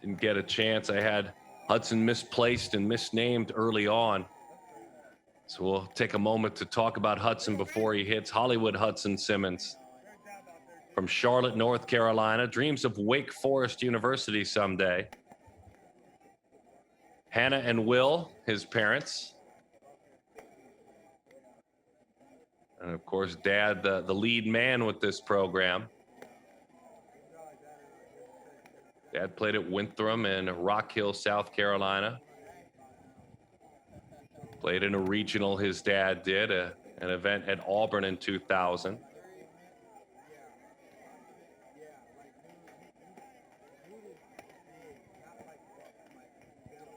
Didn't get a chance. I had Hudson misplaced and misnamed early on. So we'll take a moment to talk about Hudson before he hits. Hollywood Hudson Simmons from Charlotte, North Carolina. Dreams of Wake Forest University someday. Hannah and Will, his parents. And of course, Dad, the lead man with this program. Dad played at Winthrop in Rock Hill, South Carolina. Played in a regional, his dad did, an event at Auburn in 2000.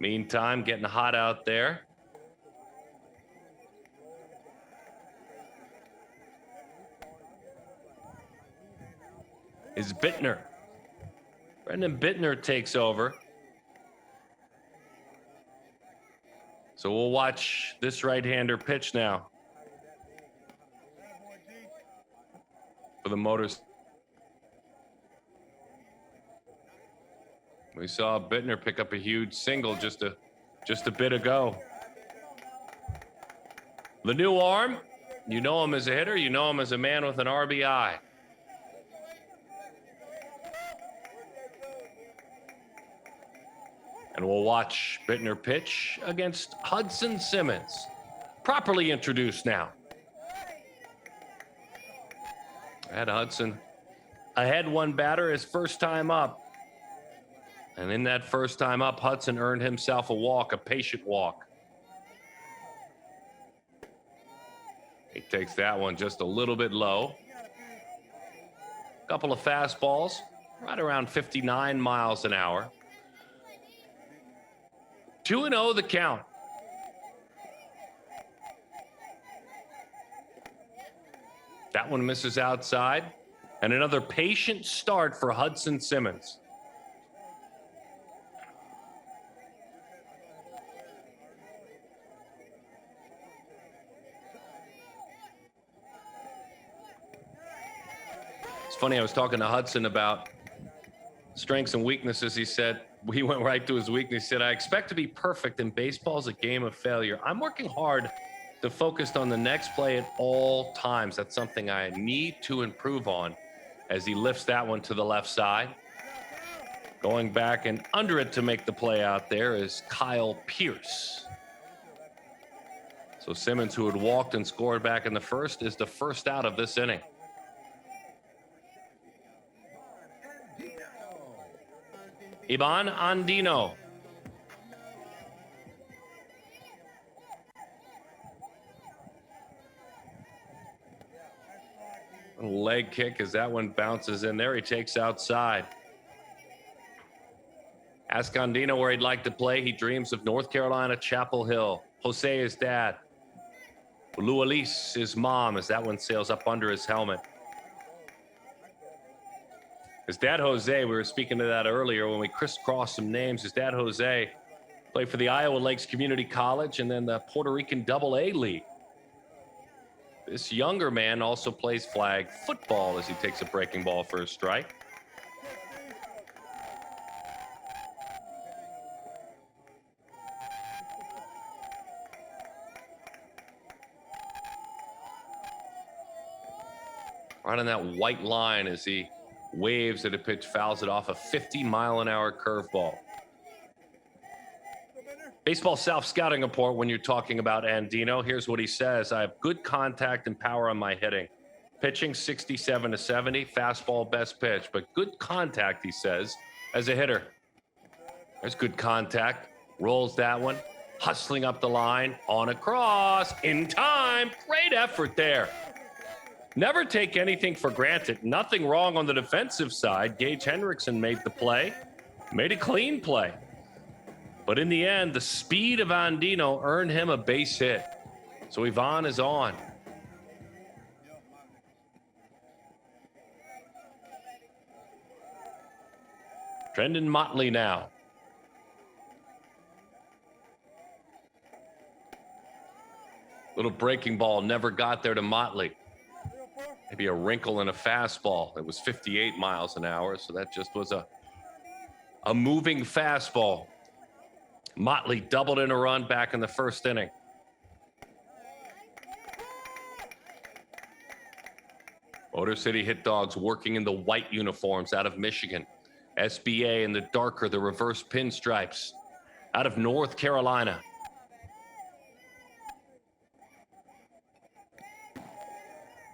Meantime, getting hot out there. Is Bittner. Brendan Bittner takes over. So we'll watch this right-hander pitch now for the Motors. We saw Bittner pick up a huge single just a bit ago. The new arm, you know him as a hitter, you know him as a man with an RBI. And we'll watch Bittner pitch against Hudson Simmons. Properly introduced now. Had Hudson ahead one batter his first time up. And in that first time up, Hudson earned himself a walk, a patient walk. He takes that one just a little bit low. Couple of fastballs, right around 59 miles an hour. 2-0 the count. That one misses outside. And another patient start for Hudson Simmons. It's funny, I was talking to Hudson about strengths and weaknesses. He said, he went right to his weakness. He said, I expect to be perfect, and baseball's a game of failure. I'm working hard to focus on the next play at all times. That's something I need to improve on, as he lifts that one to the left side. Going back and under it to make the play out there is Kyle Pierce. So Simmons, who had walked and scored back in the first, is the first out of this inning. Iban Andino. Leg kick as that one bounces in there. He takes outside. Ask Andino where he'd like to play. He dreams of North Carolina, Chapel Hill. Jose, his dad. Luis, his mom, as that one sails up under his helmet. His dad, Jose, we were speaking to that earlier when we crisscrossed some names. His dad, Jose, played for the Iowa Lakes Community College and then the Puerto Rican AA League. This younger man also plays flag football as he takes a breaking ball for a strike. right on that white line as he waves at a pitch, fouls it off a 50-mile-an-hour curveball. Baseball South scouting report when you're talking about Andino. Here's what he says. I have good contact and power on my hitting. Pitching 67 to 70, fastball best pitch, but good contact, he says, as a hitter. There's good contact. Rolls that one. Hustling up the line, on a cross, in time. Great effort there. Never take anything for granted. Nothing wrong on the defensive side. Gage Hendrickson made the play, made a clean play. But in the end, the speed of Andino earned him a base hit. So Ivan is on. Trendon Motley now. Little breaking ball never got there to Motley. Maybe a wrinkle in a fastball. It was 58 miles an hour, so that just was a moving fastball. Motley doubled in a run back in the first inning. Motor City Hit Dogs working in the white uniforms out of Michigan. SBA in the darker, the reverse pinstripes out of North Carolina.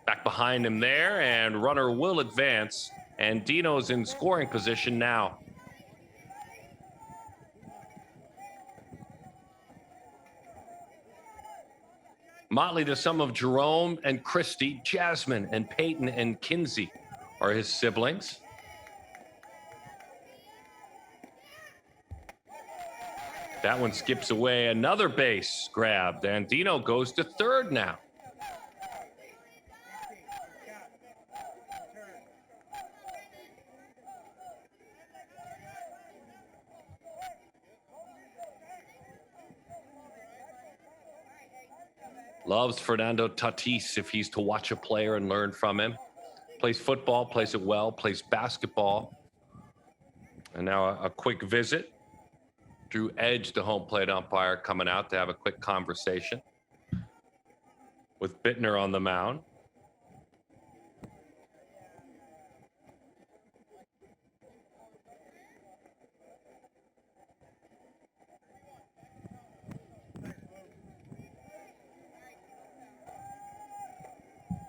Back behind him there, and runner will advance. And Dino's in scoring position now. Motley, the sum of Jerome and Christy, Jasmine and Peyton and Kinsey are his siblings. That one skips away. Another base grabbed, and Dino goes to third now. Loves Fernando Tatis if he's to watch a player and learn from him. Plays football, plays it well, plays basketball. And now a quick visit. Drew Edge, the home plate umpire, coming out to have a quick conversation with Bittner on the mound.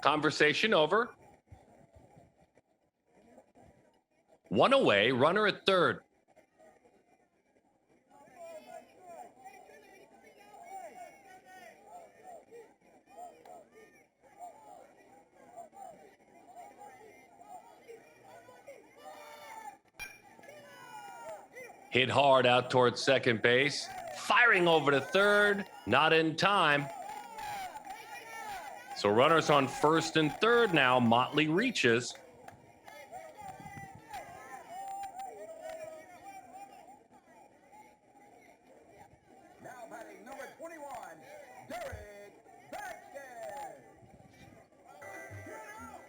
Conversation over. One away, runner at third. Hit hard out towards second base. Firing over to third. Not in time. So runners on first and third now. Motley reaches. Now batting number 21, Derek Vasquez.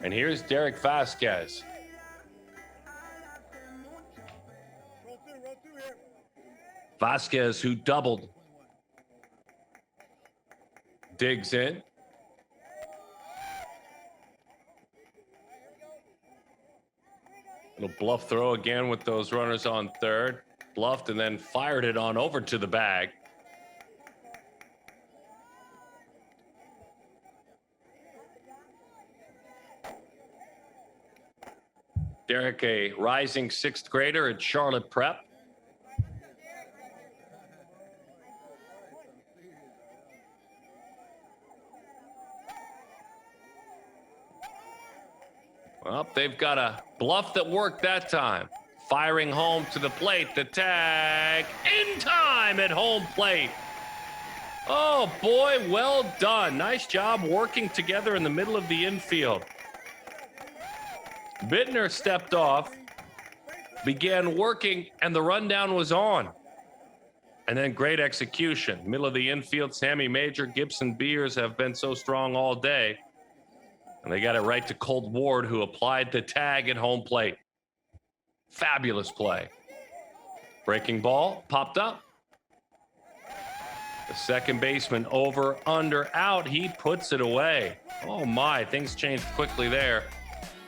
And here's Derek Vasquez. Vasquez, who doubled, digs in. Little bluff throw again with those runners on third. Bluffed and then fired it on over to the bag. Derek, a rising sixth grader at Charlotte Prep. Well, they've got a bluff that worked that time. Firing home to the plate, the tag in time at home plate. Oh boy, well done. Nice job working together in the middle of the infield. Bittner stepped off, began working, and the rundown was on. And then great execution. Middle of the infield, Sammy Major, Gibson Beers have been so strong all day. And they got it right to Colt Ward, who applied the tag at home plate. Fabulous play. Breaking ball, popped up. The second baseman over, under, out. He puts it away. Oh my, things changed quickly there.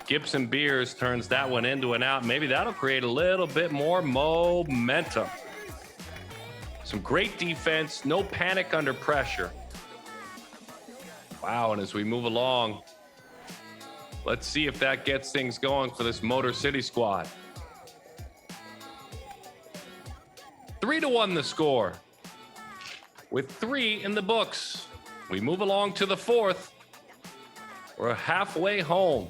Gibson Beers turns that one into an out. Maybe that'll create a little bit more momentum. Some great defense, no panic under pressure. Wow, and as we move along, let's see if that gets things going for this Motor City squad. 3-1 the score. With 3 in the books, we move along to the 4th. We're halfway home.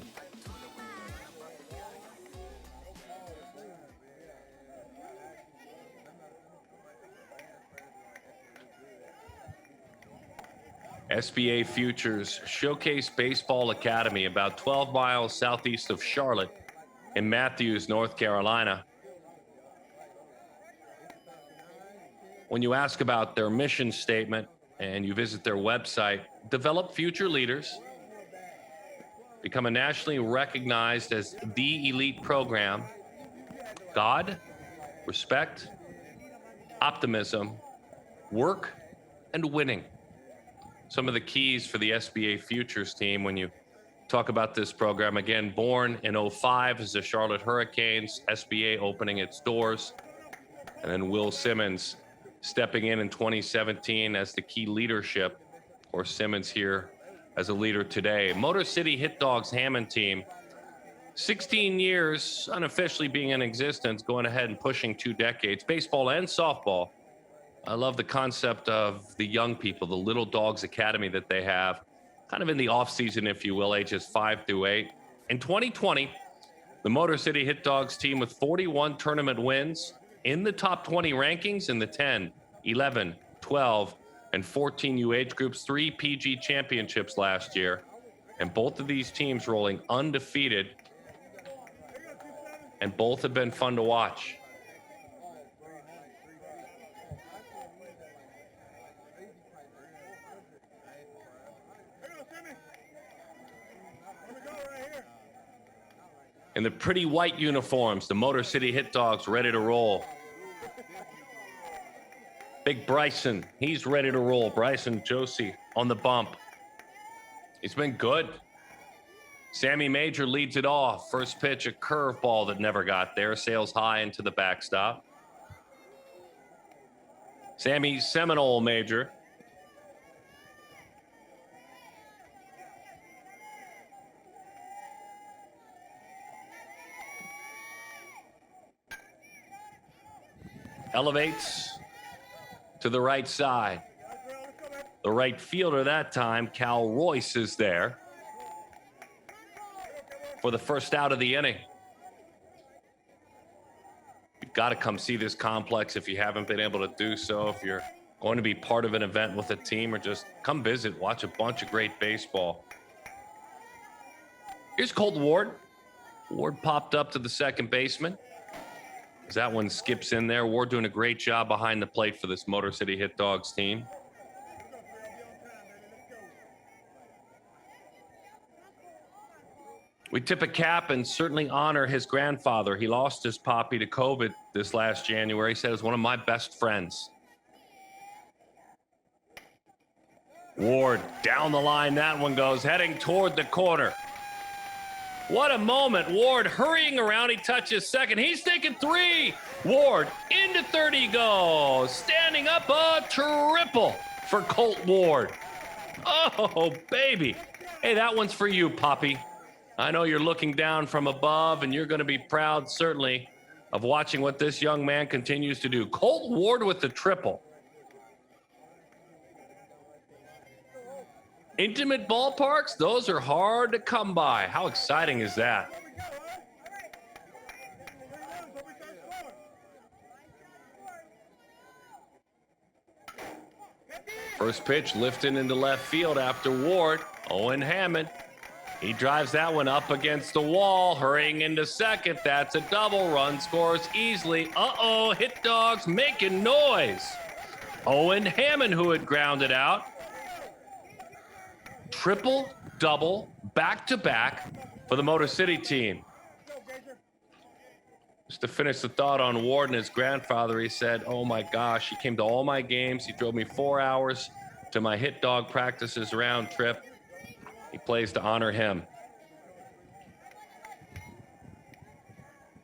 SBA Futures Showcase Baseball Academy, about 12 miles southeast of Charlotte in Matthews, North Carolina. When you ask about their mission statement and you visit their website, develop future leaders, become a nationally recognized as the elite program, God, respect, optimism, work, and winning. Some of the keys for the SBA Futures team when you talk about this program. Again, born in 2005 as the Charlotte Hurricanes, SBA opening its doors. And then Will Simmons stepping in 2017 as the key leadership, or Simmons here as a leader today. Motor City Hit Dogs Hammond team, 16 years unofficially being in existence, going ahead and pushing 2 decades, baseball and softball. I love the concept of the young people, the Little Dogs Academy that they have, kind of in the off season, if you will, ages 5 through 8. In 2020, the Motor City Hit Dogs team with 41 tournament wins in the top 20 rankings in the 10, 11, 12, and 14 U age groups, 3 PG championships last year, and both of these teams rolling undefeated, and both have been fun to watch. In the pretty white uniforms, the Motor City Hit Dogs ready to roll. Big Bryson, he's ready to roll. Bryson Josie on the bump. He's been good. Sammy Major leads it off. First pitch, a curveball that never got there. Sails high into the backstop. Sammy Seminole Major. Elevates to the right side. The right fielder that time, Cal Royce, is there for the first out of the inning. You've got to come see this complex if you haven't been able to do so. If you're going to be part of an event with a team, or just come visit, watch a bunch of great baseball. Here's Colt Ward. Ward popped up to the second baseman. As that one skips in there, Ward doing a great job behind the plate for this Motor City Hit Dogs team. We tip a cap and certainly honor his grandfather. He lost his poppy to COVID this last January. He said it was one of my best friends. Ward down the line, that one goes, heading toward the corner. What a moment. Ward hurrying around. He touches second. He's taking 3. Ward into third he goes. Standing up, a triple for Colt Ward. Oh, baby. Hey, that one's for you, Poppy. I know you're looking down from above, and you're going to be proud, certainly, of watching what this young man continues to do. Colt Ward with the triple. Intimate ballparks, those are hard to come by. How exciting is that? First pitch lifting into left field after Ward. Owen Hammond. He drives that one up against the wall, hurrying into second. That's a double. Run scores easily. Uh-oh, Hit Dogs making noise. Owen Hammond, who had grounded out. Triple, double, back-to-back for the Motor City team. Just to finish the thought on Ward and his grandfather, he said, oh my gosh, he came to all my games. He drove me 4 hours to my Hit Dog practices round trip. He plays to honor him.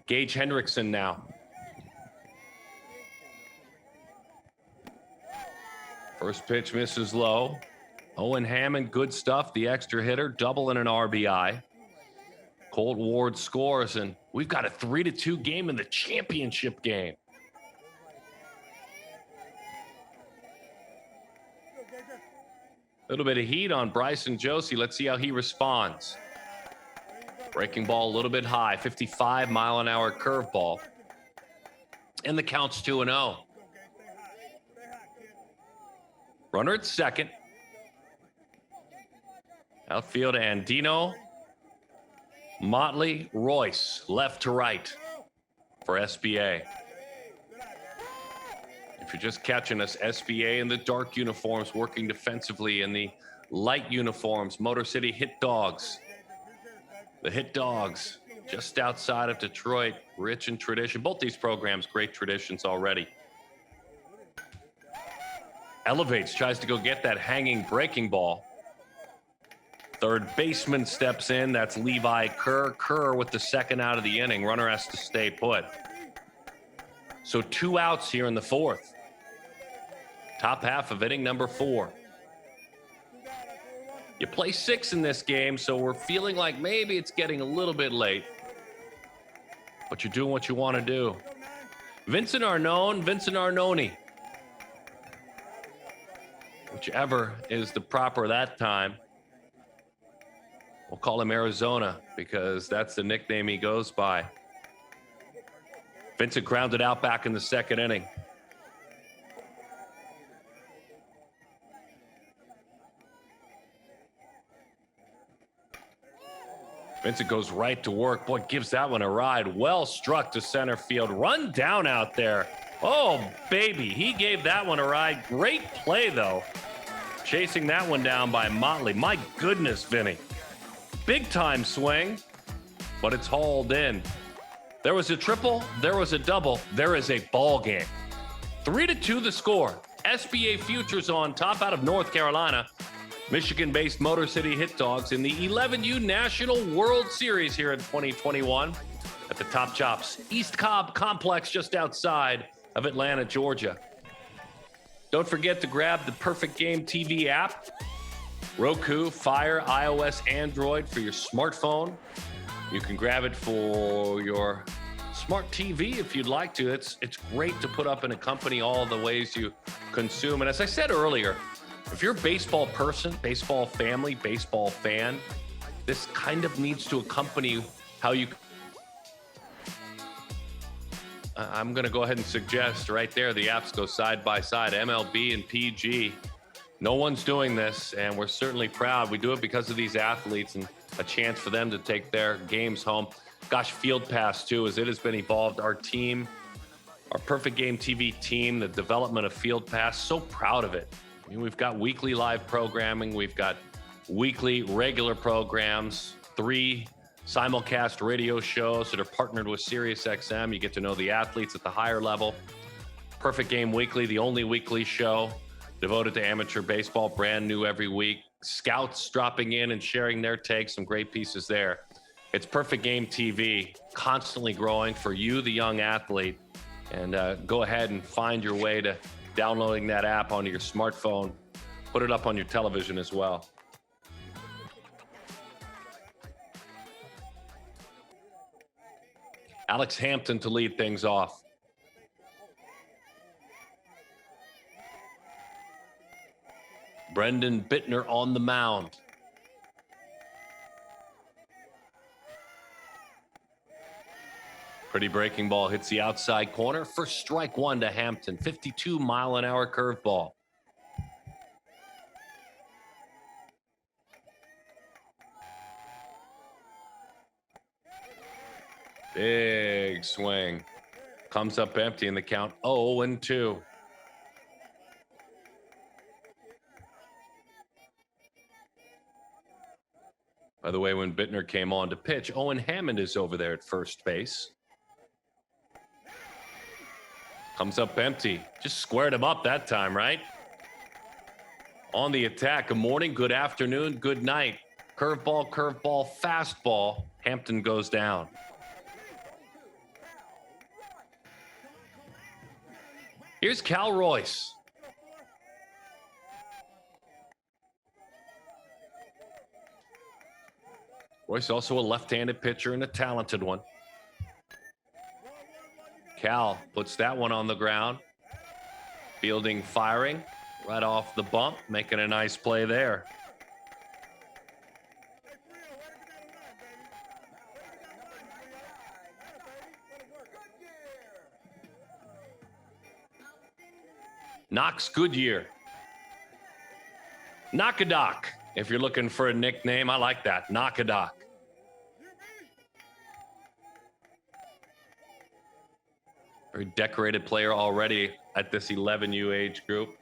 Gage Hendrickson now. First pitch misses low. Owen Hammond, good stuff. The extra hitter, double and an RBI. Colt Ward scores, and we've got a 3-2 game in the championship game. A little bit of heat on Bryson Josie. Let's see how he responds. Breaking ball a little bit high, 55-mile-an-hour curveball. And the count's 2-0. Runner at second. Outfield, Andino, Motley, Royce, left to right for SBA. If you're just catching us, SBA in the dark uniforms working defensively in the light uniforms, Motor City Hit Dogs. The Hit Dogs just outside of Detroit, rich in tradition. Both these programs, great traditions already. Elevates, tries to go get that hanging breaking ball. Third baseman steps in. That's Levi Kerr. Kerr with the second out of the inning. Runner has to stay put. So 2 outs here in the fourth. Top half of inning number 4. You play 6 in this game, so we're feeling like maybe it's getting a little bit late. But you're doing what you want to do. Vincent Arnone. Whichever is the proper that time. We'll call him Arizona because that's the nickname he goes by. Vincent grounded out back in the second inning. Vincent goes right to work. Boy, gives that one a ride. Well struck to center field. Run down out there. Oh, baby. He gave that one a ride. Great play, though. Chasing that one down by Motley. My goodness, Vinny. Big time swing, but it's hauled in. There was a triple, there was a double, there is a ball game. 3-2 the score. SBA Futures on top out of North Carolina. Michigan-based Motor City Hit Dogs in the 11U National World Series here in 2021 at the Top Chops East Cobb Complex just outside of Atlanta, Georgia. Don't forget to grab the Perfect Game TV app. Roku, Fire, iOS, Android for your smartphone. You can grab it for your smart TV if you'd like to. It's great to put up and accompany all the ways you consume. And as I said earlier, if you're a baseball person, baseball family, baseball fan, this kind of needs to accompany how you... I'm going to go ahead and suggest right there the apps go side by side, MLB and PG. No one's doing this, and we're certainly proud. We do it because of these athletes and a chance for them to take their games home. Gosh, Field Pass, too, as it has been evolved. Our team, our Perfect Game TV team, the development of Field Pass, so proud of it. I mean, we've got weekly live programming. We've got weekly regular programs, 3 simulcast radio shows that are partnered with SiriusXM. You get to know the athletes at the higher level. Perfect Game Weekly, the only weekly show devoted to amateur baseball, brand new every week. Scouts dropping in and sharing their takes, some great pieces there. It's Perfect Game TV, constantly growing for you, the young athlete. And go ahead and find your way to downloading that app onto your smartphone. Put it up on your television as well. Alex Hampton to lead things off. Brendan Bittner on the mound. Pretty breaking ball hits the outside corner. First strike 1 to Hampton. 52-mile-an-hour curveball. Big swing. Comes up empty in the count 0-2. By the way, when Bittner came on to pitch, Owen Hammond is over there at first base. Comes up empty. Just squared him up that time, right? On the attack. Good morning, good afternoon, good night. Curveball, fastball. Hampton goes down. Here's Cal Royce. Royce also a left-handed pitcher and a talented one. Cal puts that one on the ground. Fielding firing right off the bump, making a nice play there. Knox Goodyear. Knockadock, if you're looking for a nickname. I like that, Knockadock. Very decorated player already at this 11U age group.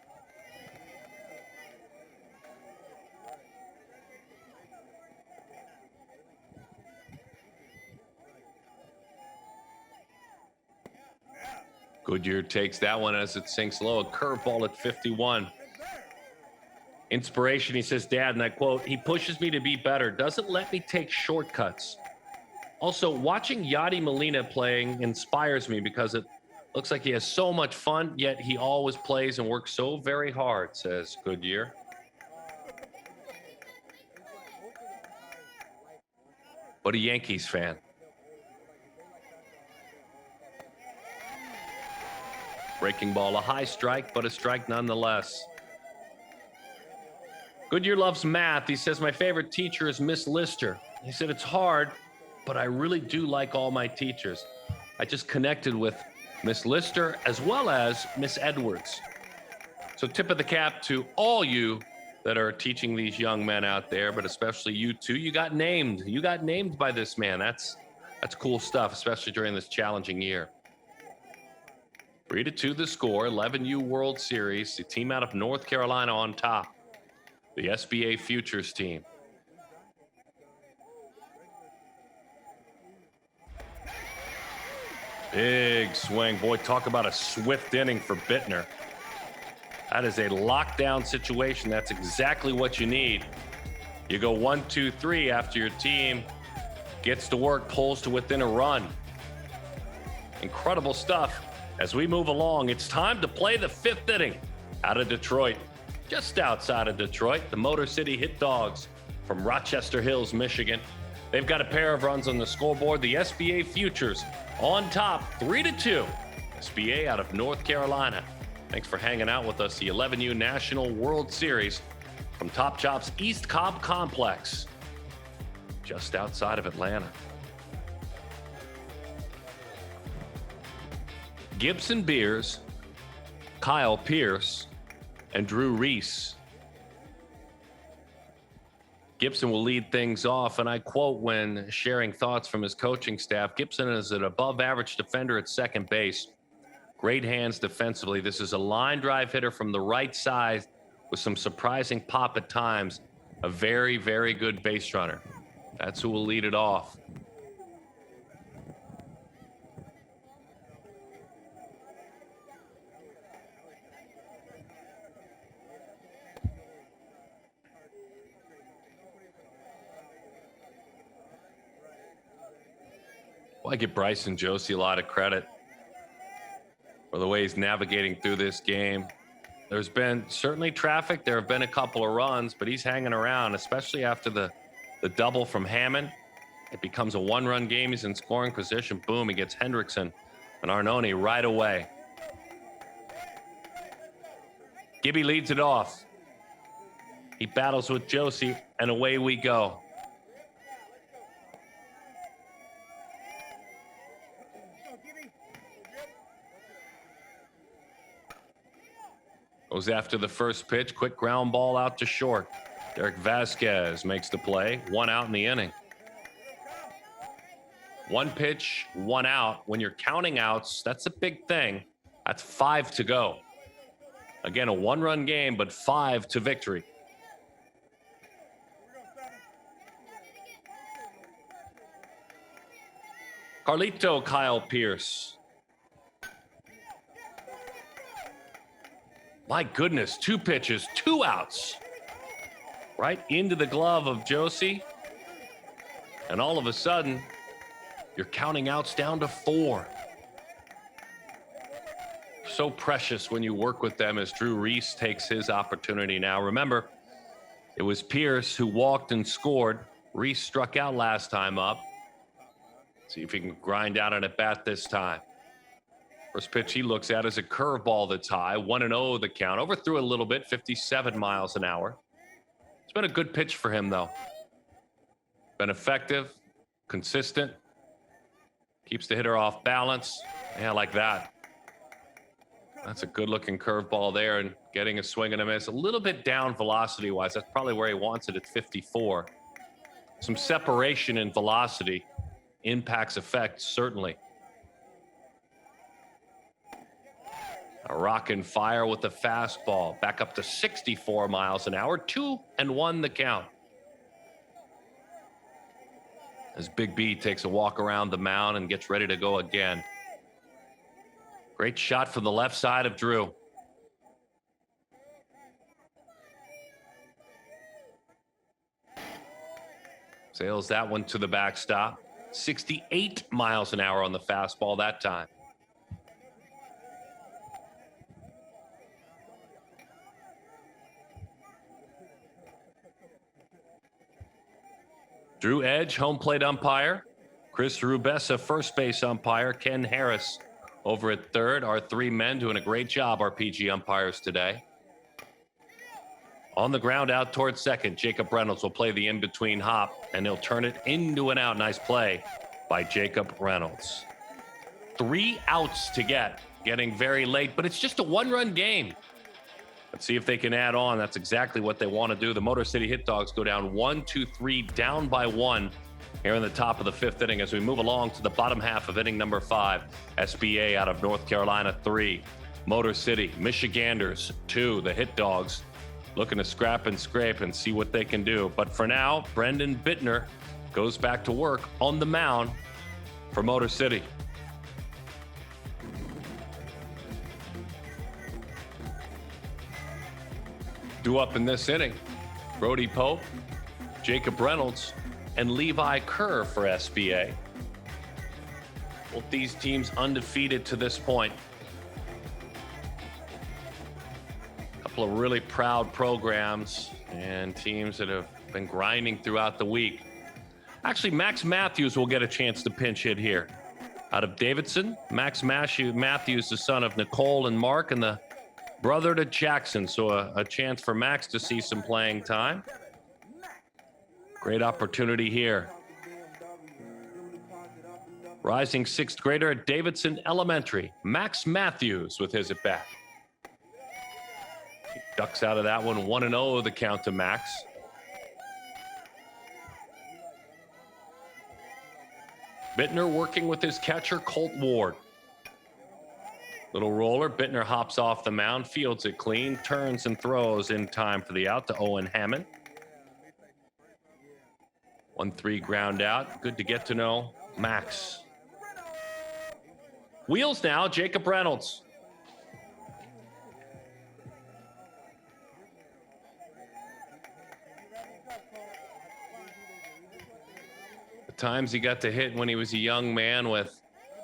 Goodyear takes that one as it sinks low. A curveball at 51. Inspiration, he says, Dad, and I quote, he pushes me to be better, doesn't let me take shortcuts. Also, watching Yadi Molina playing inspires me because it looks like he has so much fun, yet he always plays and works so very hard, says Goodyear. But a Yankees fan. Breaking ball, a high strike, but a strike nonetheless. Goodyear loves math. He says, my favorite teacher is Miss Lister. He said, it's hard, but I really do like all my teachers. I just connected with Miss Lister as well as Miss Edwards. So tip of the cap to all you that are teaching these young men out there, but especially you two. You got named. You got named by this man. That's cool stuff, especially during this challenging year. 3-2 the score, 11U World Series. The team out of North Carolina on top. The SBA Futures team. Big swing. Boy, talk about a swift inning for Bittner. That is a lockdown situation. That's exactly what you need. You go 1, 2, 3 after your team gets to work, pulls to within a run. Incredible stuff. As we move along, it's time to play the 5th inning out of Detroit. Just outside of Detroit, the Motor City Hit Dogs from Rochester Hills, Michigan. They've got a pair of runs on the scoreboard. The SBA Futures on top, 3-2. SBA out of North Carolina. Thanks for hanging out with us. The 11U National World Series from Top Chop's East Cobb Complex, just outside of Atlanta. Gibson Beers, Kyle Pierce, and Drew Reese. Gibson will lead things off, and I quote when sharing thoughts from his coaching staff, Gibson is an above-average defender at second base. Great hands defensively. This is a line drive hitter from the right side with some surprising pop at times. A very, very good base runner. That's who will lead it off. Well, I give Bryson Josie a lot of credit for the way he's navigating through this game. There's been certainly traffic. There have been a couple of runs, but he's hanging around, especially after the double from Hammond. It becomes a one-run game. He's in scoring position. Boom, he gets Hendrickson and Arnone right away. Gibby leads it off. He battles with Josie, and away we go. Goes after the first pitch. Quick ground ball out to short. Derek Vasquez makes the play. 1 out in the inning. 1 pitch, 1 out. When you're counting outs, that's a big thing. That's 5 to go. Again, a 1-run game, but 5 to victory. Carlito Kyle Pierce. My goodness, 2 pitches, 2 outs. Right into the glove of Josie. And all of a sudden, you're counting outs down to 4. so precious when you work with them as Drew Reese takes his opportunity now. Remember, it was Pierce who walked and scored. Reese struck out last time up. See if he can grind out an at-bat this time. First pitch he looks at is a curveball that's high. 1-0 the count. Overthrew it a little bit, 57 miles an hour. It's been a good pitch for him, though. Been effective, consistent. Keeps the hitter off balance. Yeah, like that. That's a good-looking curveball there, and getting a swing and a miss. A little bit down velocity-wise. That's probably where he wants it at 54. Some separation in velocity impacts effect, certainly. A rockin' fire with the fastball. Back up to 64 miles an hour. 2-1 the count. As Big B takes a walk around the mound and gets ready to go again. Great shot from the left side of Drew. Sails that one to the backstop. 68 miles an hour on the fastball that time. Drew Edge, home plate umpire. Chris Rubessa, first base umpire. Ken Harris over at third. Our three men doing a great job, our PG umpires today. On the ground out towards second, Jacob Reynolds will play the in-between hop, and he'll turn it into an out. Nice play by Jacob Reynolds. 3 outs to get. Getting very late, but it's just a one-run game. Let's see if they can add on. That's exactly what they want to do. The Motor City Hit Dogs go down 1-2-3, down by 1 here in the top of the 5th inning as we move along to the bottom half of inning number 5. SBA out of North Carolina 3. Motor City, Michiganders 2. The Hit Dogs looking to scrap and scrape and see what they can do. But for now, Brendan Bittner goes back to work on the mound for Motor City. Due up in this inning, Brody Pope, Jacob Reynolds, and Levi Kerr for SBA. Both these teams undefeated to this point. A couple of really proud programs and teams that have been grinding throughout the week. Actually, Max Matthews will get a chance to pinch hit here. Out of Davidson, Max Matthews, the son of Nicole and Mark, and the brother to Jackson, so a chance for Max to see some playing time. Great opportunity here. Rising 6th grader at Davidson Elementary, Max Matthews with his at-bat. He ducks out of that one, 1-0 the count to Max. Bittner working with his catcher, Colt Ward. Little roller, Bittner hops off the mound, fields it clean, turns and throws in time for the out to Owen Hammond. 1-3 ground out. Good to get to know Max. Wheels now, Jacob Reynolds. The times he got to hit when he was a young man with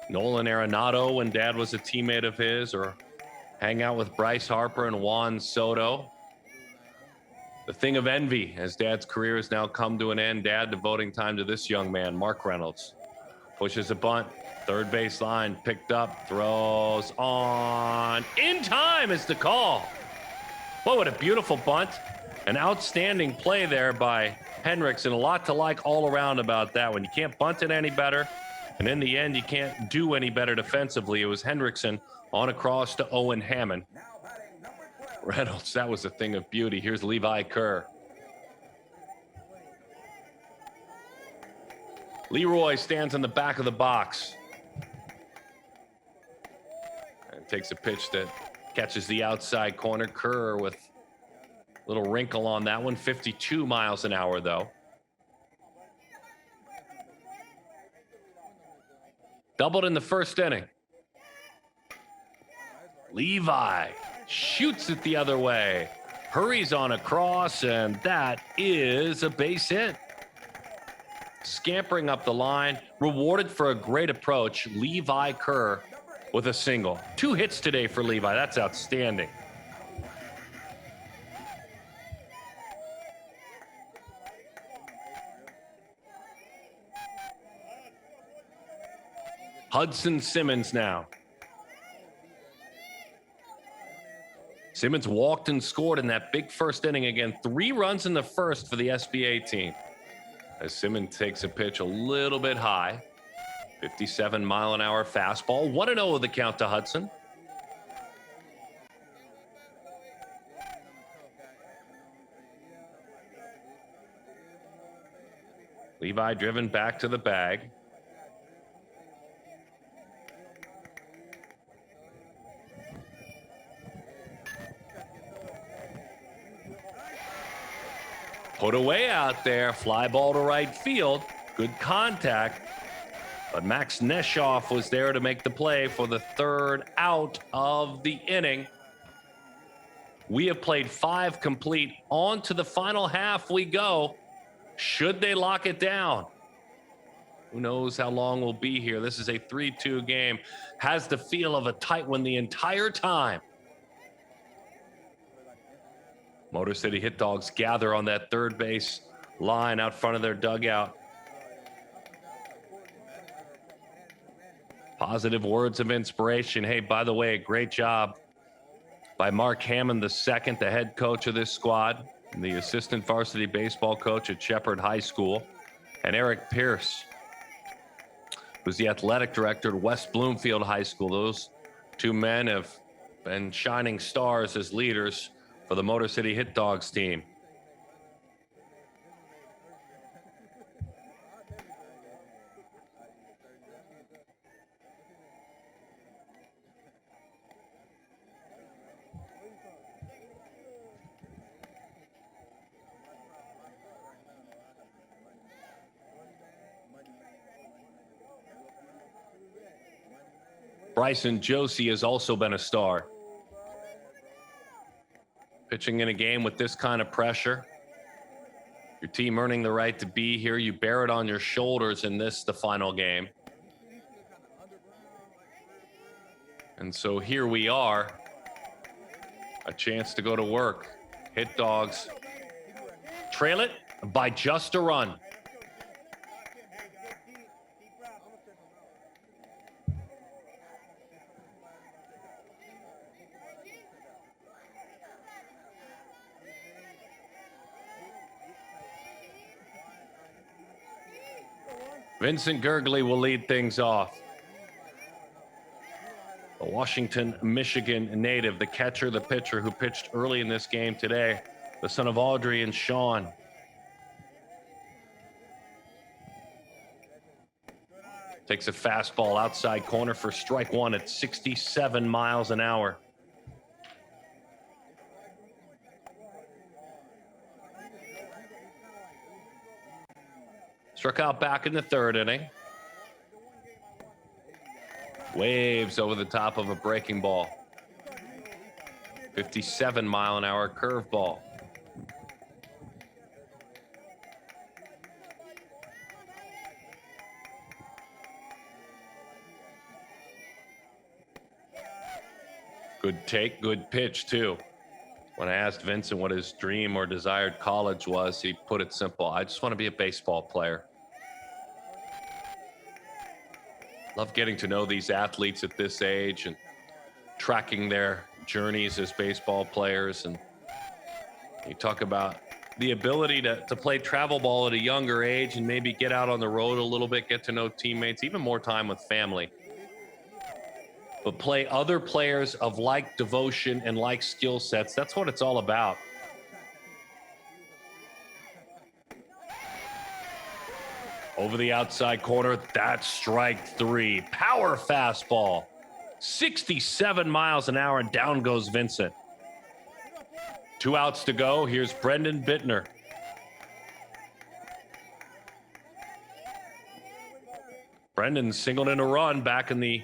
Nolan Arenado when Dad was a teammate of his, or hang out with Bryce Harper and Juan Soto. The thing of envy as Dad's career has now come to an end. Dad devoting time to this young man, Mark Reynolds. Pushes a bunt, third base line, picked up, throws on. In time is the call. Boy, what a beautiful bunt. An outstanding play there by Hendricks, and a lot to like all around about that one. You can't bunt it any better. And in the end, you can't do any better defensively. It was Hendrickson on across to Owen Hammond. Reynolds, that was a thing of beauty. Here's Levi Kerr. Leroy stands in the back of the box. And takes a pitch that catches the outside corner. Kerr with a little wrinkle on that one. 52 miles an hour, though. Doubled in the first inning. Levi shoots it the other way. Hurries on across, and that is a base hit. Scampering up the line, rewarded for a great approach. Levi Kerr with a single. 2 hits today for Levi. That's outstanding. Hudson Simmons now. Simmons walked and scored in that big first inning again. 3 runs in the first for the SBA team. As Simmons takes a pitch a little bit high. 57-mile-an-hour fastball. 1-0 the count to Hudson. Levi driven back to the bag. Put away out there. Fly ball to right field. Good contact. But Max Neshoff was there to make the play for the 3rd out of the inning. We have played 5 complete. On to the final half we go. Should they lock it down? Who knows how long we'll be here. This is a 3-2 game. Has the feel of a tight one the entire time. Motor City Hit Dogs gather on that third base line out front of their dugout. Positive words of inspiration. Hey, by the way, great job by Mark Hammond II, the head coach of this squad, the assistant varsity baseball coach at Shepherd High School, and Eric Pierce, who's the athletic director at West Bloomfield High School. Those 2 men have been shining stars as leaders for the Motor City Hit Dogs team. Bryson Josie has also been a star. Pitching in a game with this kind of pressure. Your team earning the right to be here. You bear it on your shoulders in this, the final game. And so here we are. A chance to go to work. Hit Dogs trail it by just a run. Vincent Gurgley will lead things off. The Washington, Michigan native, the catcher, the pitcher who pitched early in this game today, the son of Audrey and Sean. Takes a fastball outside corner for strike 1 at 67 miles an hour. Struck out back in the 3rd inning. Waves over the top of a breaking ball. 57-mile-an-hour curveball. Good take, good pitch, too. When I asked Vincent what his dream or desired college was, he put it simple. I just want to be a baseball player. Love getting to know these athletes at this age and tracking their journeys as baseball players. And you talk about the ability to play travel ball at a younger age and maybe get out on the road a little bit, get to know teammates, even more time with family. But play other players of like devotion and like skill sets. That's what it's all about. Over the outside corner, that's strike 3. Power fastball. 67 miles an hour, and down goes Vincent. 2 outs to go. Here's Brendan Bittner. Brendan singled in a run back in the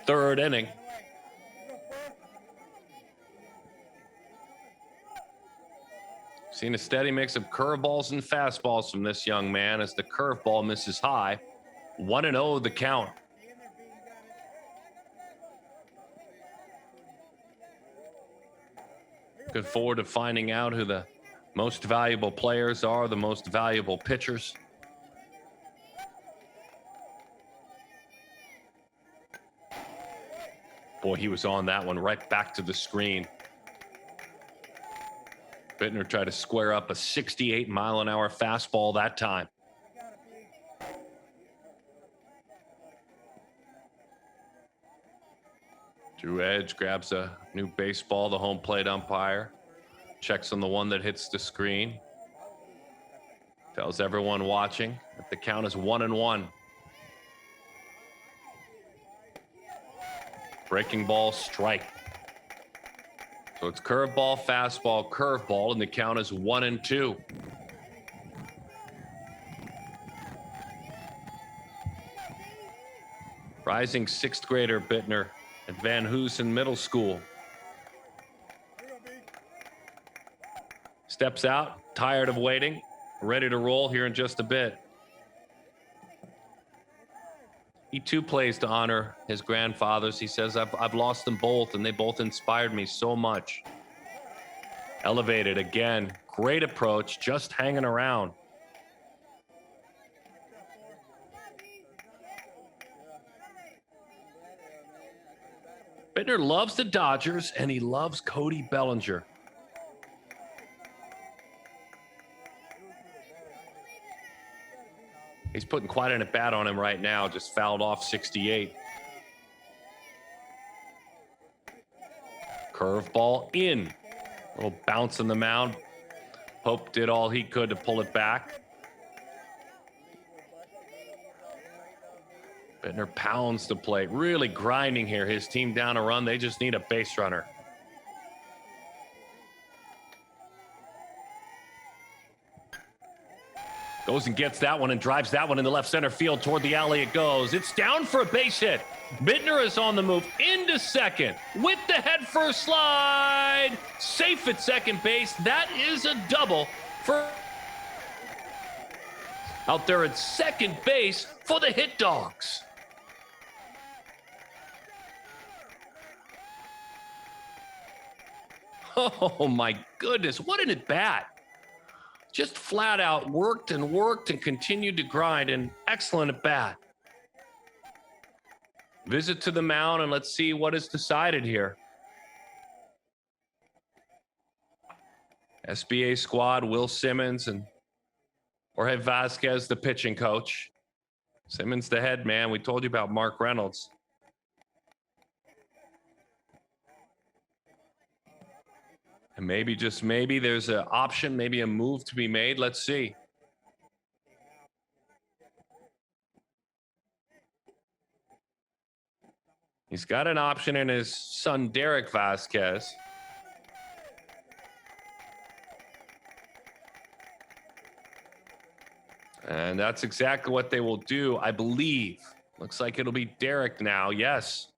3rd inning. Seen a steady mix of curveballs and fastballs from this young man as the curveball misses high. 1-0 the count. Looking forward to finding out who the most valuable players are, the most valuable pitchers. Boy, he was on that one, right back to the screen. Bittner tried to square up a 68-mile-an-hour fastball that time. Drew Edge grabs a new baseball, the home plate umpire. Checks on the one that hits the screen. Tells everyone watching that the count is 1-1. Breaking ball, strike. So it's curveball, fastball, curveball, and the count is 1-2. Rising sixth grader Bittner at Van Hoosen Middle School. Steps out, tired of waiting, ready to roll here in just a bit. He too plays to honor his grandfathers. He says, I've lost them both, and they both inspired me so much. Elevated again. Great approach, just hanging around. Bittner loves the Dodgers, and he loves Cody Bellinger. He's putting quite an at-bat on him right now, just fouled off 68. Curveball in. A little bounce on the mound. Pope did all he could to pull it back. Bittner pounds the plate, really grinding here. His team down a run. They just need a base runner. Goes and gets that one and drives that one in the left center field. Toward the alley it goes. It's down for a base hit. Bittner is on the move into second with the head first slide. Safe at second base. That is a double for out there at second base for the Hit Dogs. Oh my goodness, what an at bat. Just flat out worked and continued to grind. An excellent at bat. Visit to the mound and let's see what is decided here. SBA squad, Will Simmons and Jorge Vasquez, the pitching coach. Simmons, the head man. We told you about Mark Reynolds. And maybe, just maybe, there's an option, maybe a move to be made. Let's see. He's got an option in his son, Derek Vasquez. And that's exactly what they will do, I believe. Looks like it'll be Derek now. Yes.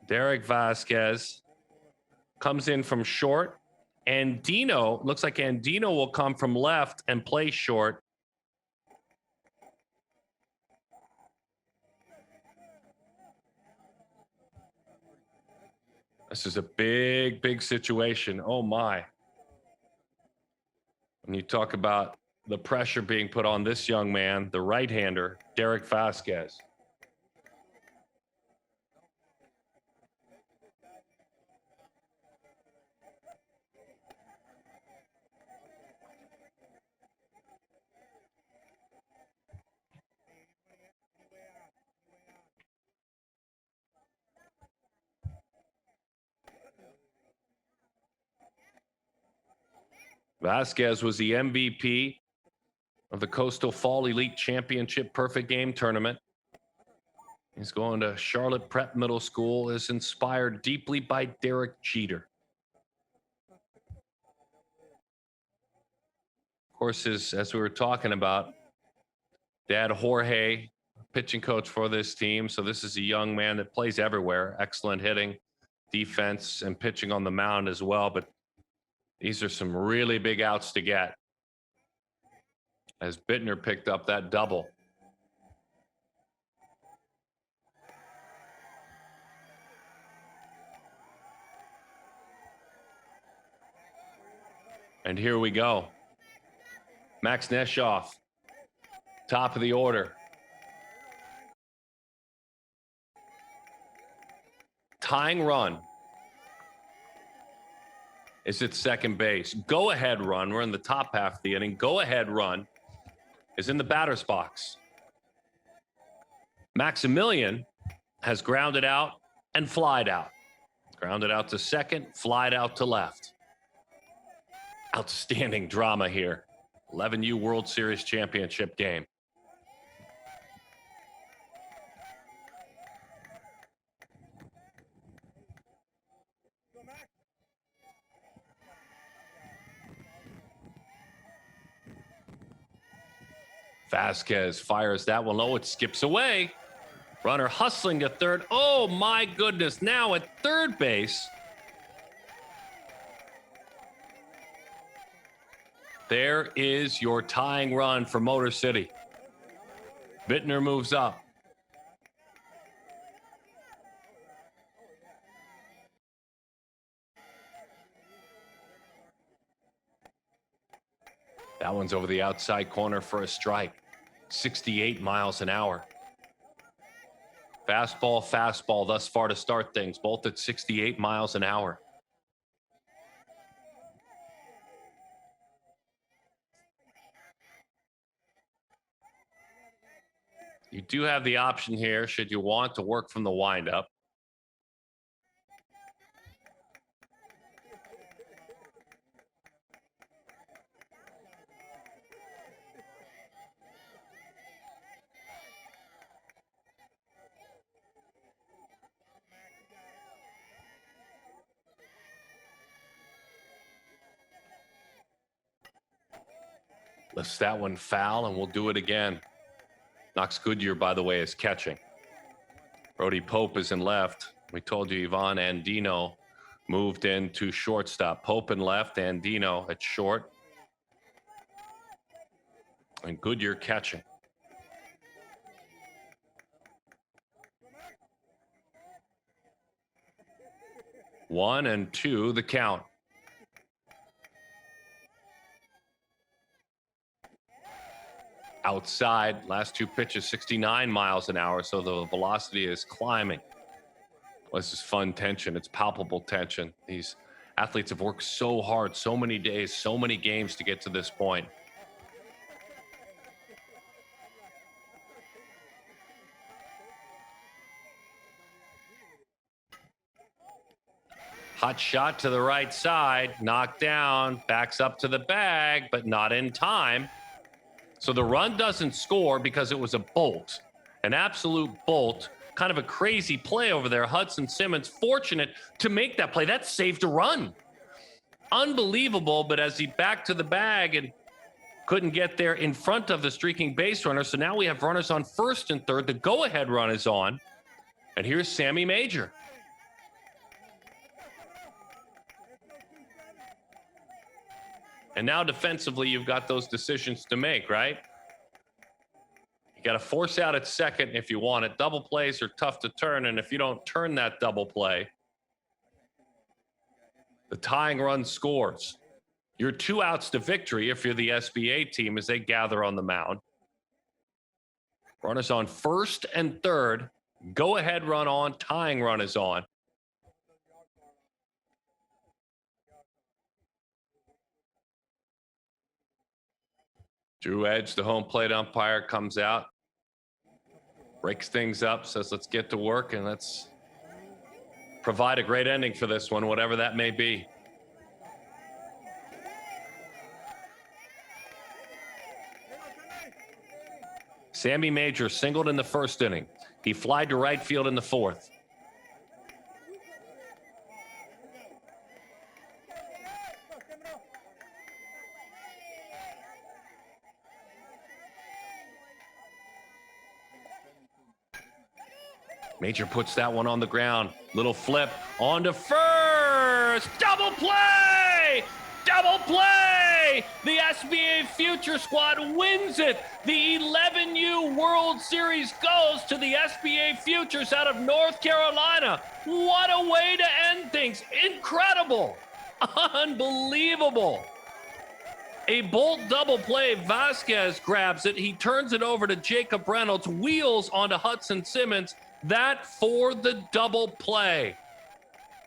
Derek Vasquez comes in from short. Andino, looks like Andino will come from left and play short. This is a big, big situation. Oh my. When you talk about the pressure being put on this young man, the right-hander, Derek Vasquez. Vasquez was the MVP of the Coastal Fall Elite Championship Perfect Game Tournament. He's going to Charlotte Prep Middle School, is inspired deeply by Derek Jeter. Of course, as we were talking about, Dad Jorge, pitching coach for this team. So this is a young man that plays everywhere. Excellent hitting, defense, and pitching on the mound as well. But these are some really big outs to get, as Bittner picked up that double. And here we go. Max Neshoff, top of the order. Tying run is at second base. Go-ahead run, we're in the top half of the inning. Go-ahead run is in the batter's box. Maximilian has grounded out and flied out. Grounded out to second, flied out to left. Outstanding drama here. 11U World Series championship game. Vasquez fires that one low. It skips away. Runner hustling to third. Oh, my goodness. Now at third base. There is your tying run for Motor City. Bittner moves up. That one's over the outside corner for a strike. 68 miles an hour. Fastball thus far to start things, both at 68 miles an hour. You do have the option here, should you want, to work from the windup. Lifts that one foul, and we'll do it again. Knox Goodyear, by the way, is catching. Brody Pope is in left. We told you Ivan Andino moved into shortstop. Pope in left, Andino at short. And Goodyear catching. One and two, the count. Outside, last two pitches, 69 miles an hour, so the velocity is climbing. Well, this is fun tension. It's palpable tension. These athletes have worked so hard, so many days, so many games to get to this point. Hot shot to the right side, knocked down, backs up to the bag, but not in time. So the run doesn't score because it was a bolt, an absolute bolt, kind of a crazy play over there. Hudson Simmons fortunate to make that play. That saved a run. Unbelievable, but as he backed to the bag and couldn't get there in front of the streaking base runner. So now we have runners on first and third. The go-ahead run is on. And here's Sammy Major. And now defensively, you've got those decisions to make, right? You got to force out at second if you want it. Double plays are tough to turn, and if you don't turn that double play, the tying run scores. You're 2 outs to victory if you're the SBA team as they gather on the mound. Runners on first and third. Go-ahead run on, tying run is on. Drew Edge, the home plate umpire, comes out, breaks things up, says let's get to work and let's provide a great ending for this one, whatever that may be. Sammy Major singled in the first inning. He flied to right field in the fourth. Major puts that one on the ground. Little flip on to first. Double play! Double play! The SBA Future Squad wins it. The 11U World Series goes to the SBA Futures out of North Carolina. What a way to end things. Incredible. Unbelievable. A bolt double play. Vasquez grabs it. He turns it over to Jacob Reynolds, wheels onto Hudson Simmons. That for the double play.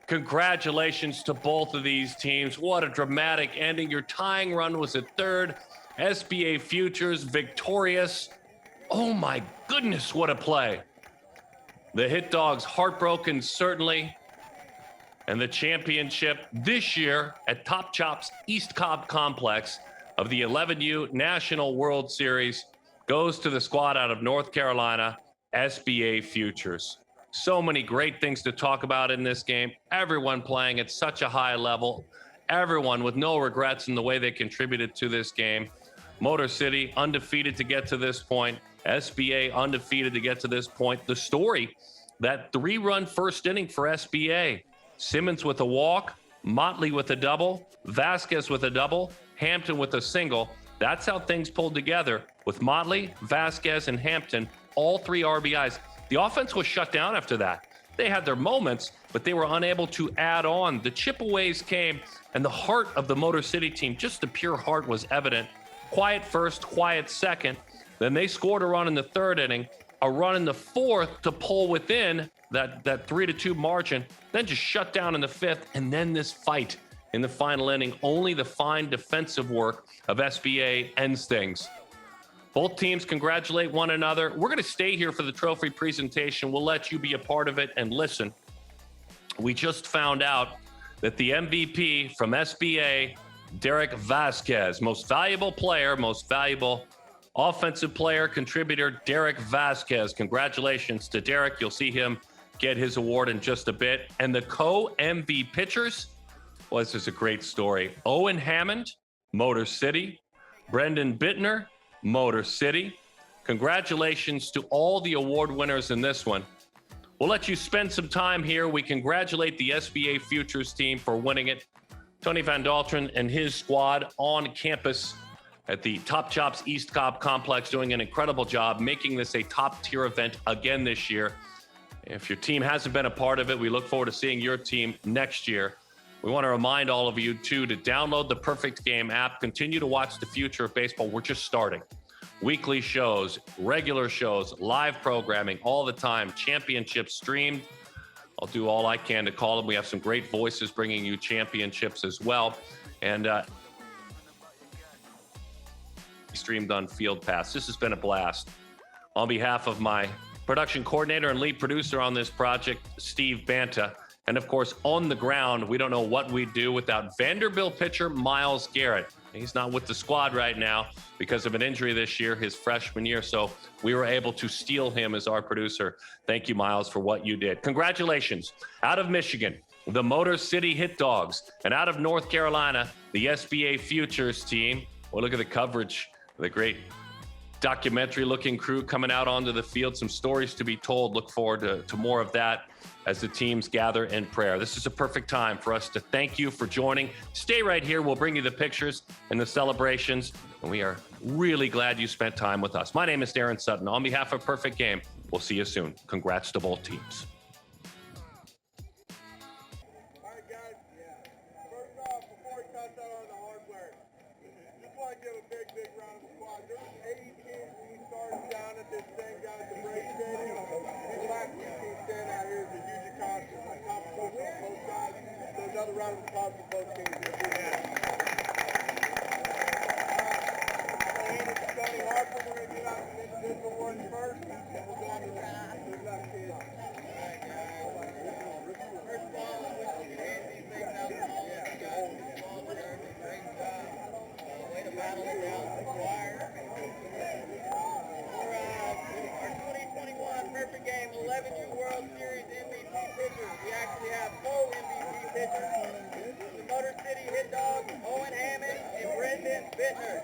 Congratulations to both of these teams. What a dramatic ending. Your tying run was at third. SBA Futures victorious. Oh my goodness, what a play. The Hit Dogs heartbroken, certainly. And the championship this year at Top Chop's East Cobb Complex of the 11U National World Series goes to the squad out of North Carolina, SBA Futures. So many great things to talk about in this game. Everyone playing at such a high level. Everyone with no regrets in the way they contributed to this game. Motor City undefeated to get to this point. SBA undefeated to get to this point. The story, that 3-run first inning for SBA. Simmons with a walk, Motley with a double, Vasquez with a double, Hampton with a single. That's how things pulled together with Motley, Vasquez, and Hampton, all 3 RBIs. The offense was shut down after that. They had their moments, but they were unable to add on. The chip-aways came, and the heart of the Motor City team, just the pure heart, was evident. Quiet first, quiet second. Then they scored a run in the 3rd inning, a run in the 4th to pull within that 3-2 margin, then just shut down in the 5th, and then this fight in the final inning. Only the fine defensive work of SBA ends things. Both teams congratulate one another. We're going to stay here for the trophy presentation. We'll let you be a part of it and listen. We just found out that the MVP from SBA, Derek Vasquez, most valuable player, most valuable offensive player, contributor, Derek Vasquez. Congratulations to Derek. You'll see him get his award in just a bit. And the co-MV pitchers, well, this is a great story. Owen Hammond, Motor City. Brendan Bittner, Motor City. Congratulations to all the award winners in this one. We'll let you spend some time here. We congratulate the SBA Futures team for winning it. Tony Van Daltren and his squad on campus at the Top Chops East Cobb Complex doing an incredible job making this a top-tier event again this year. If your team hasn't been a part of it, we look forward to seeing your team next year. We want to remind all of you, too, to download the Perfect Game app. Continue to watch the future of baseball. We're just starting. Weekly shows, regular shows, live programming all the time, championships streamed. I'll do all I can to call them. We have some great voices bringing you championships as well. And streamed on Field Pass. This has been a blast. On behalf of my production coordinator and lead producer on this project, Steve Banta, and of course, on the ground, we don't know what we'd do without Vanderbilt pitcher Myles Garrett. He's not with the squad right now because of an injury this year, his freshman year, so we were able to steal him as our producer. Thank you, Myles, for what you did. Congratulations. Out of Michigan, the Motor City Hit Dogs, and out of North Carolina, the SBA Futures team. Well, look at the coverage. The great documentary-looking crew coming out onto the field. Some stories to be told. Look forward to more of that as the teams gather in prayer. This is a perfect time for us to thank you for joining. Stay right here. We'll bring you the pictures and the celebrations, and we are really glad you spent time with us. My name is Darren Sutton. On behalf of Perfect Game, we'll see you soon. Congrats to both teams. All right, guys. First off, before we touch on the hardware, just want to give a big round of applause. There was 80 kids when we started down at this thing, down at the Braves Stadium. These last few teams stand out here is a huge accomplishment. My competition on both sides. So another round of applause for both teams. Tony Harper, we're going to get out some individual ones first, and we'll go on to the left kids. First of all, I wish we could hand these things out to all of you guys involved there. Great job. Way to battle it down to the wire. For our 2021 Perfect Game 11U World Series MVP pitchers, we actually have co-MVP pitchers. The Motor City Hit Dogs, Owen Hammond and Brendan Bittner.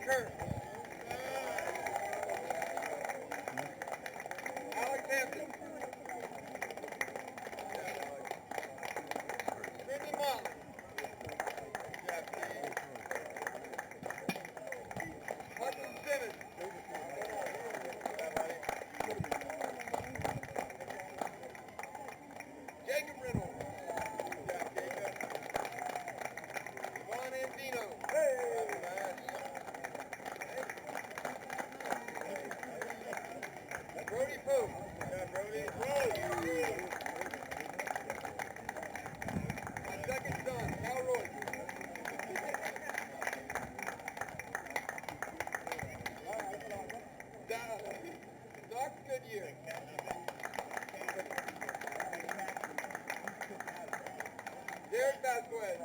Kerr. Hampton. Cindy Molly. Hudson Simmons. Jacob Reynolds. Vaughn Andino. Brody Pope. My second son, Cal Roy. Knox Goodyear. Derek Vasquez.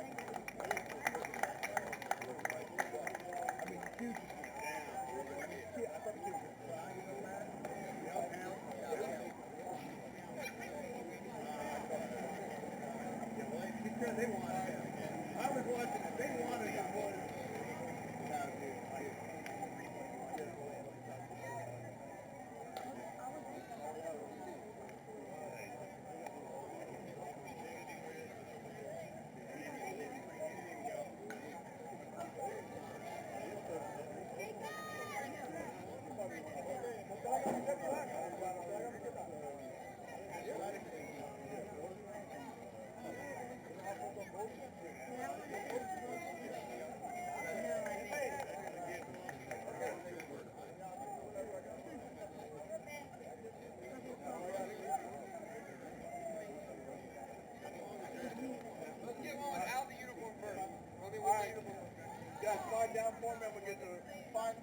They wanted it. I was watching it. They wanted it. Let's get one without the uniform first. All right. Yeah, slide down for me and we'll get to the fight.